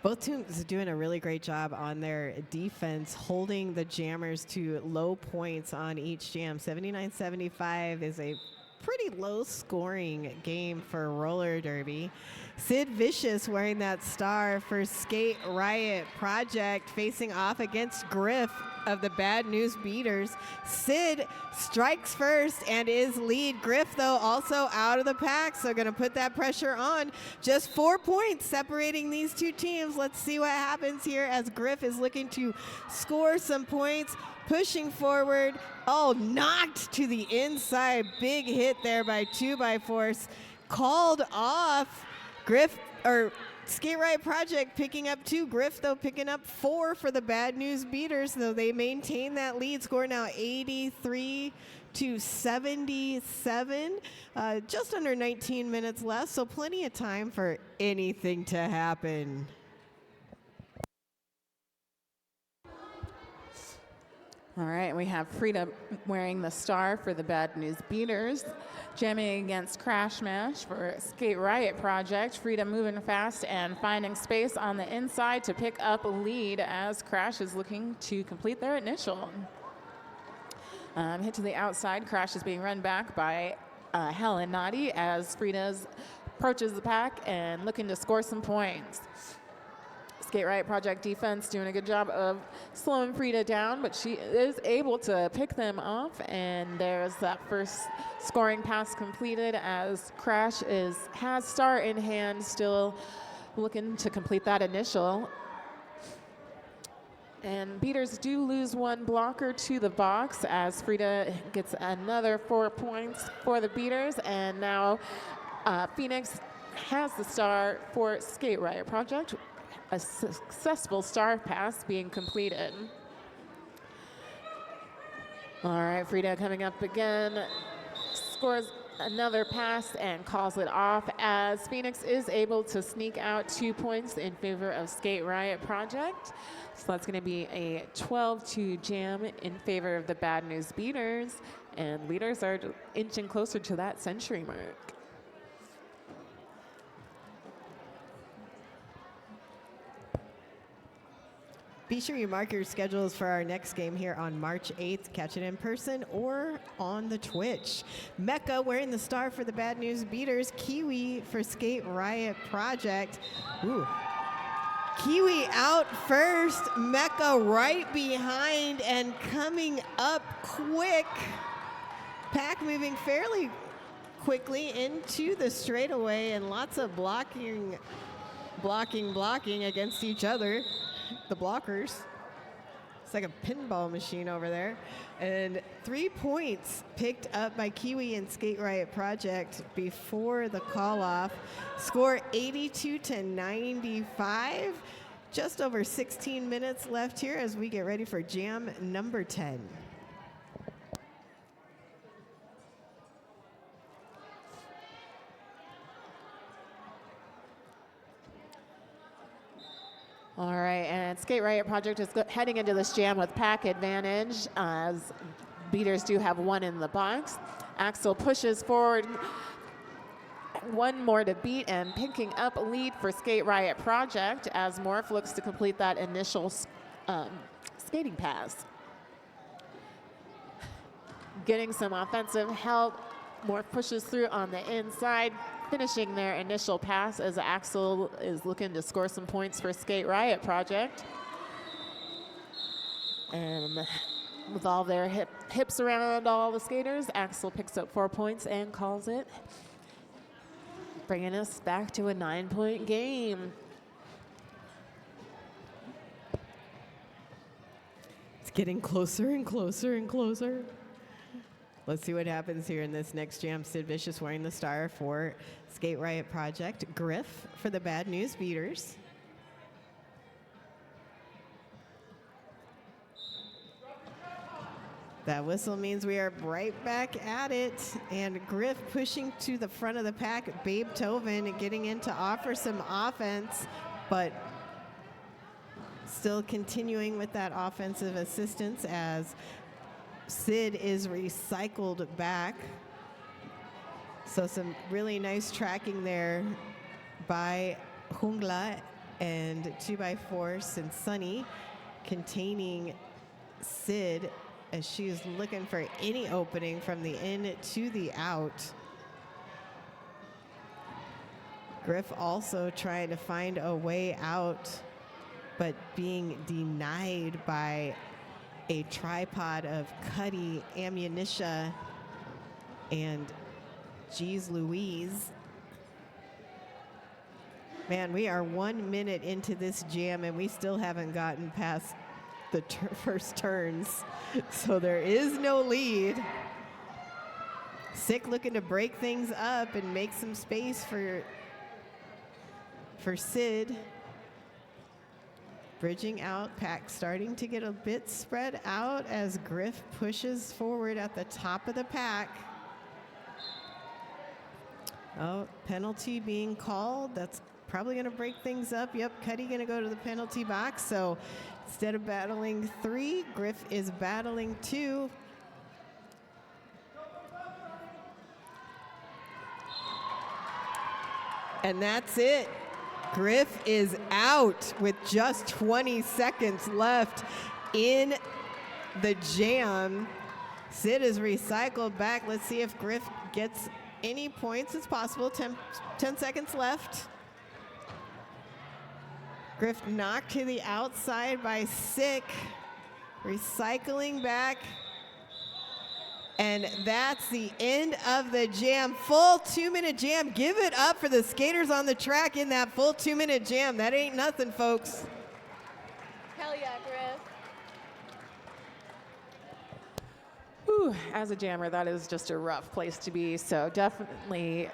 A: Both teams doing a really great job on their defense, holding the jammers to low points on each jam. 79-75 is a pretty low scoring game for roller derby. Sid Vicious wearing that star for Skate Riot Project, facing off against Griff of the Bad News Beaters. Sid strikes first and is lead. Griff, though, also out of the pack, so going to put that pressure on. Just 4 points separating these two teams. Let's see what happens here as Griff is looking to score some points. Pushing forward. Oh, knocked to the inside. Big hit there by 2x4. Called off. Griff, or Skate Riot Project picking up 2. Griff, though, picking up 4 for the Bad News Beaters, though they maintain that lead. Score now 83-77. Just under 19 minutes left, so plenty of time for anything to happen.
C: All right, we have Frida wearing the star for the Bad News Beaters, jamming against Crash Mash for Skate Riot Project. Frida moving fast and finding space on the inside to pick up a lead as Crash is looking to complete their initial. Hit to the outside. Crash is being run back by Helen Naughty as Frida approaches the pack and looking to score some points. Skate Riot Project defense doing a good job of slowing Frida down, but she is able to pick them off, and there's that first scoring pass completed as Crash has star in hand, still looking to complete that initial. And Beaters do lose one blocker to the box as Frida gets another 4 points for the Beaters, and now Phoenix has the star for Skate Riot Project. A successful star pass being completed. All right, Frida coming up again, scores another pass and calls it off as Phoenix is able to sneak out 2 points in favor of Skate Riot Project. So that's going to be a 12-2 jam in favor of the Bad News Beaters, and leaders are inching closer to that century mark.
A: Be sure you mark your schedules for our next game here on March 8th. Catch it in person or on the Twitch. Mecca wearing the star for the Bad News Beaters. Kiwi for Skate Riot Project. Ooh. Kiwi out first. Mecca right behind and coming up quick. Pack moving fairly quickly into the straightaway, and lots of blocking against each other. The blockers. It's like a pinball machine over there. And 3 points picked up by Kiwi and Skate Riot Project before the call-off. Score 82-95. Just over 16 minutes left here as we get ready for jam number 10.
C: All right, and Skate Riot Project is heading into this jam with pack advantage as Beaters do have 1 in the box. Axel pushes forward, 1 more to beat, and picking up a lead for Skate Riot Project as Morph looks to complete that initial skating pass. Getting some offensive help, Morph pushes through on the inside, finishing their initial pass as Axel is looking to score some points for Skate Riot Project. And with all their hips around all the skaters, Axel picks up 4 points and calls it, bringing us back to a 9-point game.
A: It's getting closer and closer and closer. Let's see what happens here in this next jam. Sid Vicious wearing the star for Skate Riot Project. Griff for the Bad News Beaters. That whistle means we are right back at it. And Griff pushing to the front of the pack. Babe Tovin getting in to offer some offense, but still continuing with that offensive assistance as Sid is recycled back. So some really nice tracking there by Jungla and 2x4 and Sunny containing Sid as she is looking for any opening from the in to the out. Griff also trying to find a way out, but being denied by a tripod of Cuddy, Ammunitia, and Jeez Louise. Man, we are 1 minute into this jam and we still haven't gotten past the first turns. So there is no lead. Sick looking to break things up and make some space for Sid. Bridging out, pack starting to get a bit spread out as Griff pushes forward at the top of the pack. Oh, penalty being called. That's probably going to break things up. Yep, Cuddy going to go to the penalty box. So instead of battling 3, Griff is battling 2. And that's it. Griff is out with just 20 seconds left in the jam. Sid is recycled back. Let's see if Griff gets any points. It's possible. 10 seconds left. Griff knocked to the outside by Sick. Recycling back. And that's the end of the jam. Full 2-minute jam. Give it up for the skaters on the track in that full 2-minute jam. That ain't nothing, folks.
C: Hell yeah, Griff.
E: Whew, as a jammer, that is just a rough place to be. So definitely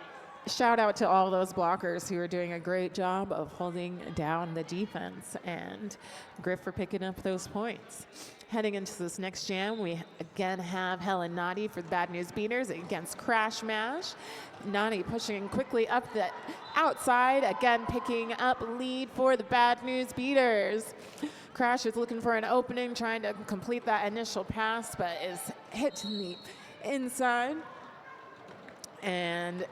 E: shout out to all those blockers who are doing a great job of holding down the defense, and Griff for picking up those points. Heading into this next jam, we again have Helen Naughty for the Bad News Beaters against Crash Mash. Naughty pushing quickly up the outside, again picking up lead for the Bad News Beaters. Crash is looking for an opening, trying to complete that initial pass, but is hit to the inside and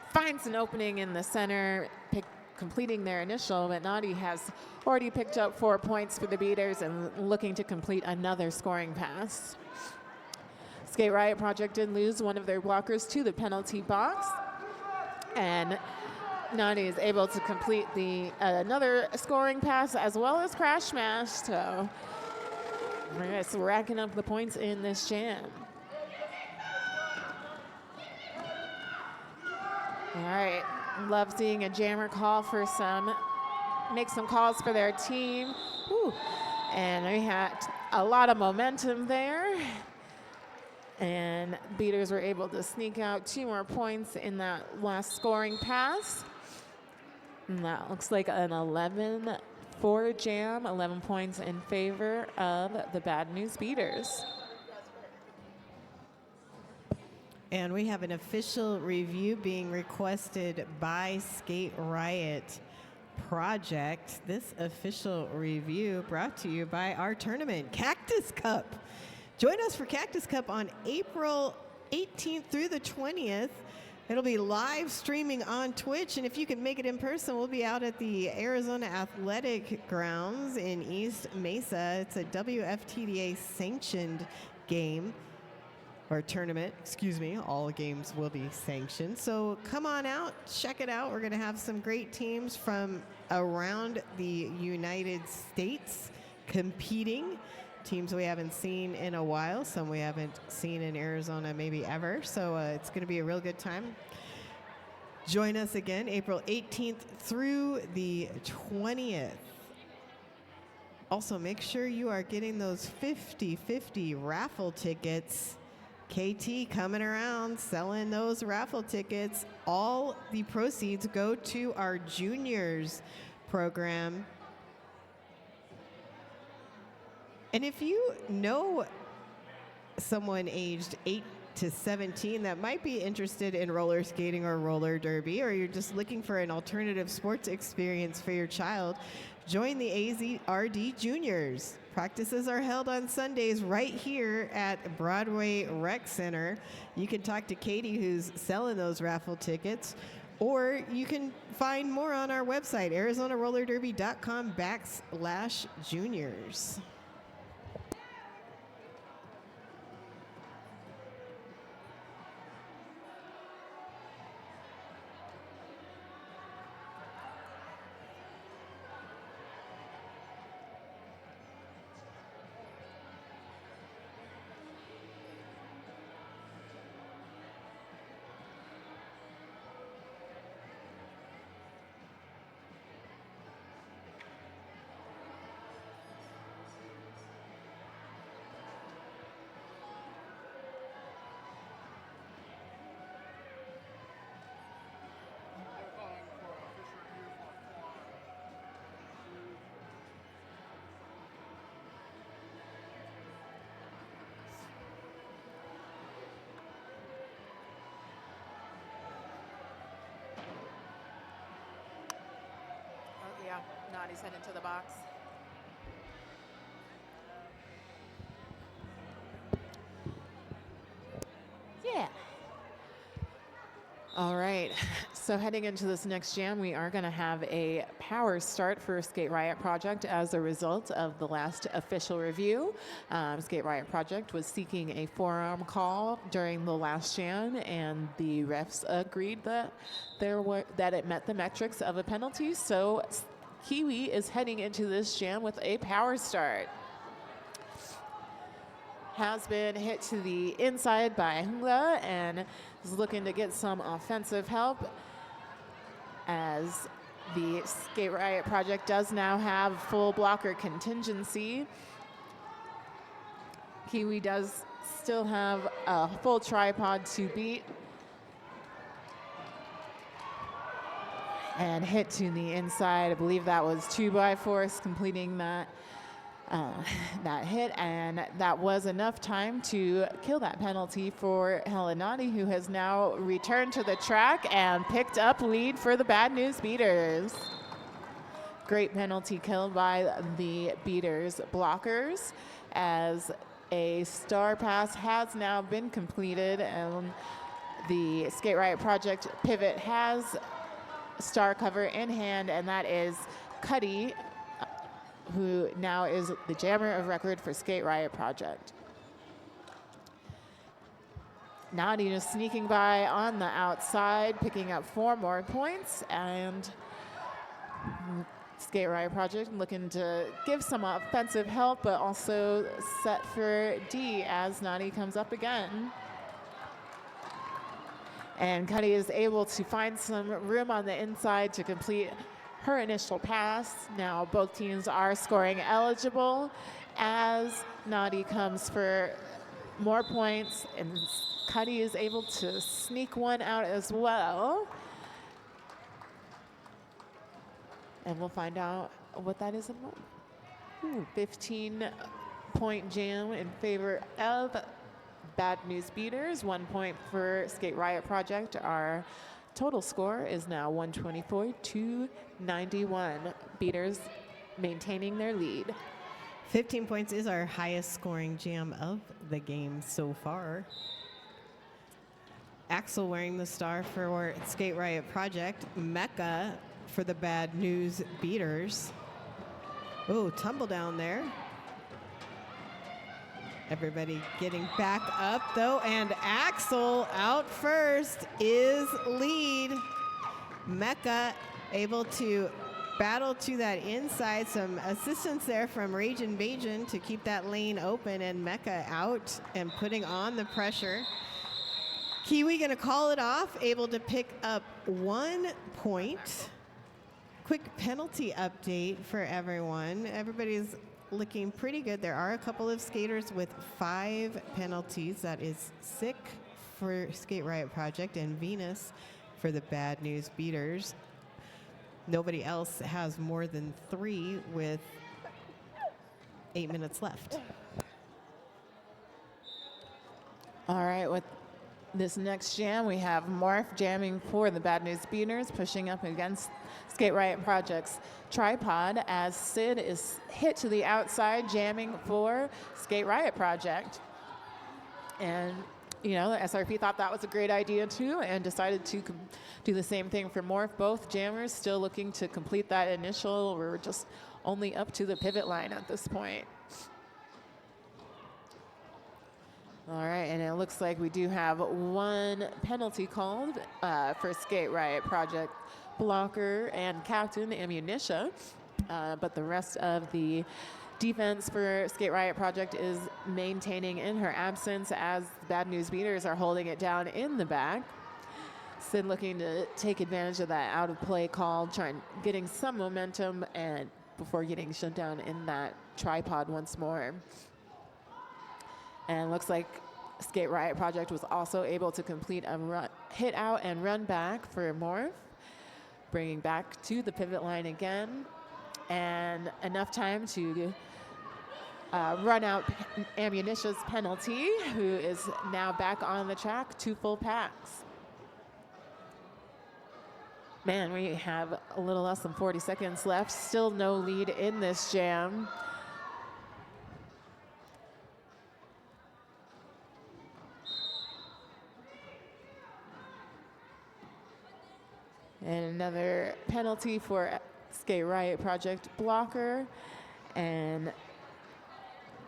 E: finds an opening in the center, completing their initial, but Naughty has already picked up 4 points for the Beaters and looking to complete another scoring pass. Skate Riot Project did lose one of their blockers to the penalty box, and Naughty is able to complete the another scoring pass as well as Crash Smash, so we're just racking up the points in this jam. All right, love seeing a jammer call for make some calls for their team. Whew. And we had a lot of momentum there. And Beaters were able to sneak out 2 more points in that last scoring pass. And that looks like an 11-4 jam, 11 points in favor of the Bad News Beaters.
A: And we have an official review being requested by Skate Riot Project. This official review brought to you by our tournament, Cactus Cup. Join us for Cactus Cup on April 18th through the 20th. It'll be live streaming on Twitch, and if you can make it in person, we'll be out at the Arizona Athletic Grounds in East Mesa. It's a WFTDA sanctioned game. Or tournament, excuse me. All games will be sanctioned. So come on out, check it out. We're going to have some great teams from around the United States competing. Teams we haven't seen in a while, some we haven't seen in Arizona maybe ever. So it's going to be a real good time. Join us again April 18th through the 20th. Also, make sure you are getting those 50/50 raffle tickets. KT coming around selling those raffle tickets. All the proceeds go to our juniors program. And if you know someone aged 8 to 17 that might be interested in roller skating or roller derby, or you're just looking for an alternative sports experience for your child, join the AZRD Juniors. Practices are held on Sundays right here at Broadway Rec Center. You can talk to Katie, who's selling those raffle tickets, or you can find more on our website, ArizonaRollerDerby.com/juniors.
E: Oh, yeah, Nadi's heading to the box. Yeah. All right, so heading into this next jam, we are going to have a power start for Skate Riot Project as a result of the last official review. Skate Riot Project was seeking a forearm call during the last jam, and the refs agreed that it met the metrics of a penalty. So Kiwi is heading into this jam with a power start. Has been hit to the inside by Hungla and is looking to get some offensive help, as the Skate Riot Project does now have full blocker contingency. Kiwi does still have a full tripod to beat. And hit to the inside. I believe that was 2x4 completing that that hit, and that was enough time to kill that penalty for Helenati, who has now returned to the track and picked up lead for the Bad News Beaters. Great penalty kill by the Beaters blockers, as a star pass has now been completed, and the Skate Riot Project pivot has star cover in hand, and that is Cuddy, who now is the jammer of record for Skate Riot Project. Nadi is sneaking by on the outside, picking up 4 more points, and Skate Riot Project looking to give some offensive help, but also set for D as Nadi comes up again. And Cuddy is able to find some room on the inside to complete her initial pass. Now both teams are scoring eligible as Nadi comes for more points, and Cuddy is able to sneak one out as well. And we'll find out what that is in a moment. 15-point jam in favor of Bad News Beaters, 1 point for Skate Riot Project. Our total score is now 124-91. Beaters maintaining their lead.
A: 15 points is our highest scoring jam of the game so far. Axel wearing the star for Skate Riot Project. Mecca for the Bad News Beaters. Oh, tumble down there. Everybody getting back up though, and Axel out first is lead. Mecca able to battle to that inside. Some assistance there from Ragin' Bajan to keep that lane open, and Mecca out and putting on the pressure. Kiwi gonna call it off, able to pick up 1 point. Quick penalty update for everyone. Everybody's looking pretty good. There are a couple of skaters with 5 penalties. That is Sick for Skate Riot Project and Venus for the Bad News Beaters. Nobody else has more than 3 with 8 minutes left.
C: All right, with this next jam, we have Morph jamming for the Bad News Beaters, pushing up against Skate Riot Project's Tripod as Sid is hit to the outside, jamming for Skate Riot Project. And, you know, the SRP thought that was a great idea too and decided to do the same thing for Morph. Both jammers still looking to complete that initial. We're just only up to the pivot line at this point. All right, and it looks like we do have one penalty called for Skate Riot Project blocker and captain Ammunitia, but the rest of the defense for Skate Riot Project is maintaining in her absence as Bad News Beaters are holding it down in the back. Sid looking to take advantage of that out of play call, getting some momentum and before getting shut down in that tripod once more. And looks like Skate Riot Project was also able to complete a hit out and run back for Morph, bringing back to the pivot line again, and enough time to run out Ammunitia's penalty, who is now back on the track, 2 full packs. Man, we have a little less than 40 seconds left, still no lead in this jam. And another penalty for Skate Riot Project blocker. And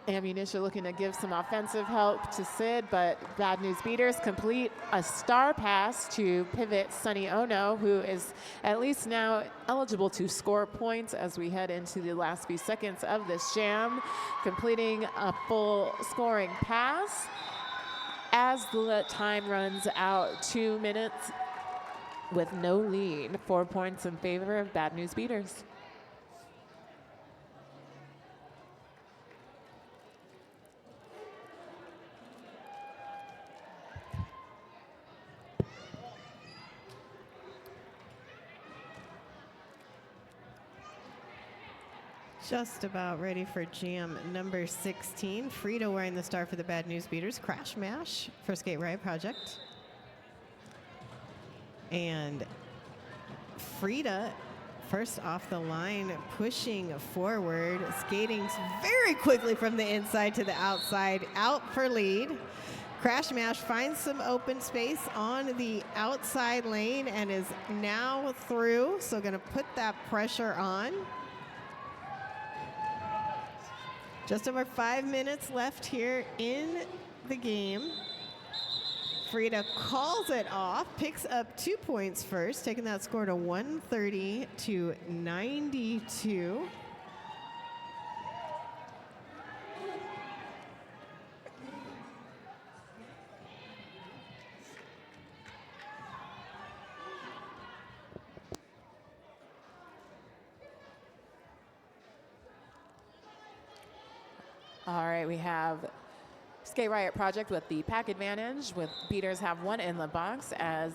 C: Ammunition looking to give some offensive help to Sid, but Bad News Beaters complete a star pass to pivot Sunny Ono, who is at least now eligible to score points as we head into the last few seconds of this jam, completing a full scoring pass. As the time runs out, 2 minutes with no lead, 4 points in favor of Bad News Beaters.
A: Just about ready for jam number 16. Frida wearing the star for the Bad News Beaters. Crash Mash for Skate Riot Project. And Frida, first off the line, pushing forward, skating very quickly from the inside to the outside, out for lead. Crash Mash finds some open space on the outside lane and is now through, so gonna put that pressure on. Just over 5 minutes left here in the game. Frida calls it off, picks up 2 points first, taking that score to 130 to 92.
C: All right, we have Skate Riot Project with the pack advantage, with Beaters have 1 in the box as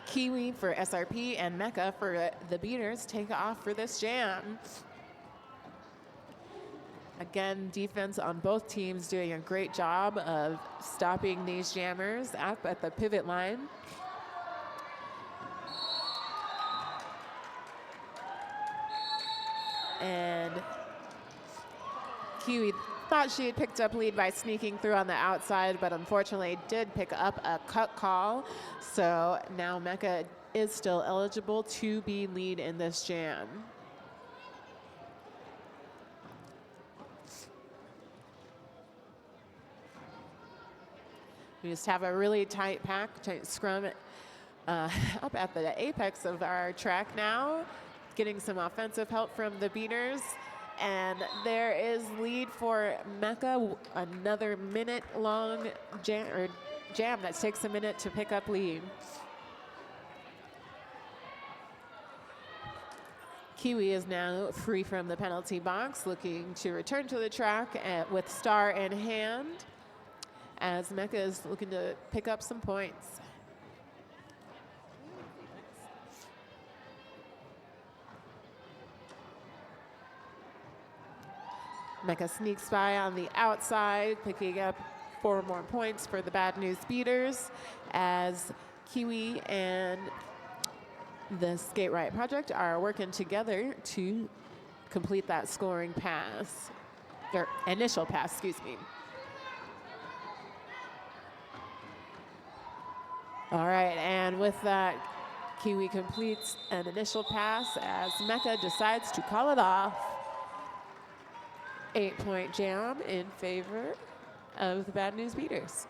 C: Kiwi for SRP and Mecca for the Beaters take off for this jam. Again, defense on both teams doing a great job of stopping these jammers up at the pivot line. And Kiwi thought she had picked up lead by sneaking through on the outside, but unfortunately did pick up a cut call. So now Mecca is still eligible to be lead in this jam. We just have a really tight pack, tight scrum up at the apex of our track now, getting some offensive help from the Beaters. And there is lead for Mecca, another minute-long jam that takes a minute to pick up lead. Kiwi is now free from the penalty box, looking to return to the track with star in hand, as Mecca is looking to pick up some points. Mecca sneaks by on the outside, picking up
E: 4 more points for the Bad News Beaters as Kiwi and the Skate Riot Project are working together to complete that scoring pass, or initial pass, excuse me. All right, and with that, Kiwi completes an initial pass as Mecca decides to call it off. 8-point jam in favor of the Bad News Beaters.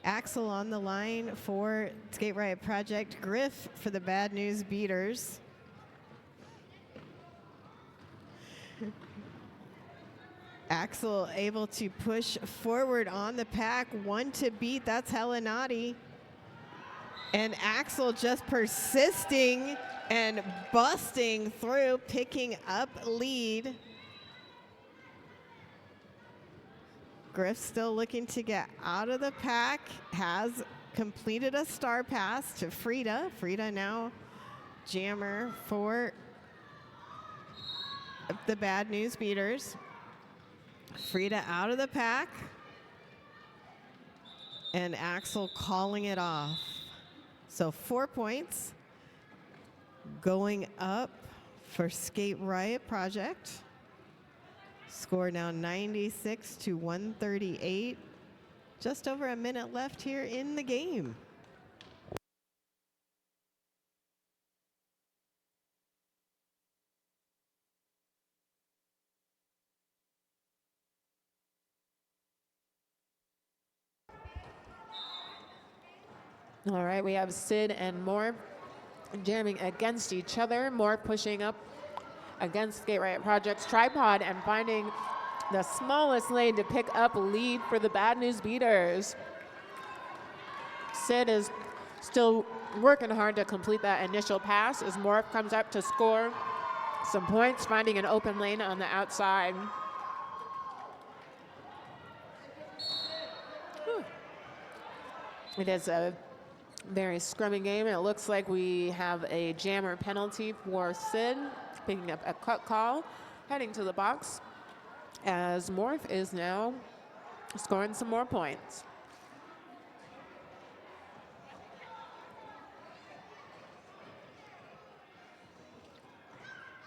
A: Axel on the line for Skate Riot Project. Griff for the Bad News Beaters. Axel able to push forward on the pack. 1 to beat. That's hella naughty. And Axel just persisting and busting through, picking up lead. Griff still looking to get out of the pack, has completed a star pass to Frida. Frida now jammer for the Bad News Beaters. Frida out of the pack. And Axel calling it off. So 4 points going up for Skate Riot Project. Score now 96 to 138. Just over a minute left here in the game.
E: All right, we have Sid and Moore jamming against each other. Moore pushing up against Skate Riot Project's tripod and finding the smallest lane to pick up a lead for the Bad News Beaters. Sid is still working hard to complete that initial pass as Moore comes up to score some points, finding an open lane on the outside. It is a very scrummy game. It looks like we have a jammer penalty for Sid, picking up a cut call, heading to the box as Morph is now scoring some more points.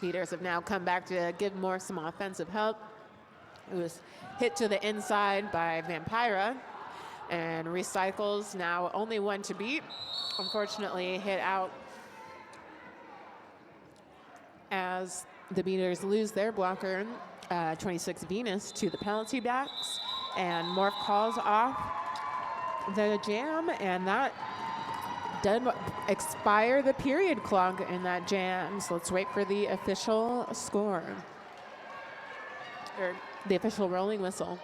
E: Beaters have now come back to give Morph some offensive help. It was hit to the inside by Vampira, and Recycles now only 1 to beat. Unfortunately hit out as the Beaters lose their blocker, 26 Venus, to the penalty box, and Morph calls off the jam, and that did expire the period clock in that jam. So let's wait for the official score, or the official rolling whistle.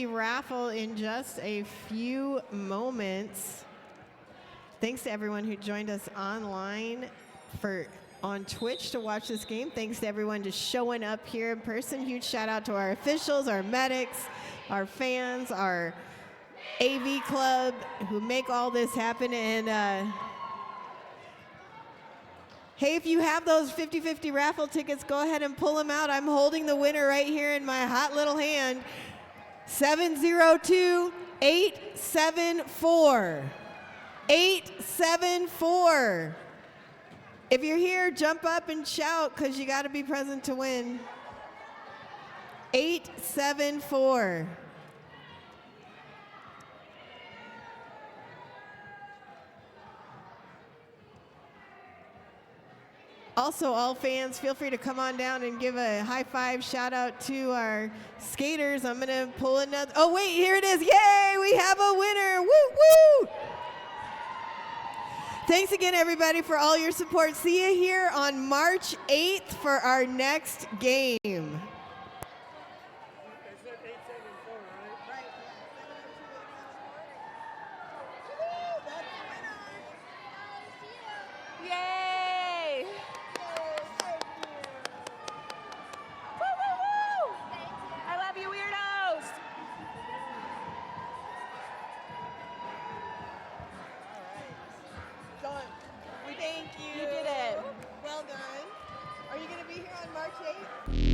A: Raffle in just a few moments. Thanks to everyone who joined us online on Twitch to watch this game. Thanks to everyone just showing up here in person. Huge shout out to our officials, our medics, our fans, our AV club who make all this happen. And hey, if you have those 50-50 raffle tickets, go ahead and pull them out. I'm holding the winner right here in my hot little hand. 702-874. 874. If you're here, jump up and shout because you got to be present to win. 874. Also, all fans, feel free to come on down and give a high five shout out to our skaters. I'm gonna pull another, oh wait, here it is, yay, we have a winner, woo woo! Thanks again, everybody, for all your support. See you here on March 8th for our next game.
C: Yay! Woo, woo, woo! I love you, weirdos!
A: Done. We thank you.
C: You did it.
A: Well done. Are you going to be here on March 8th?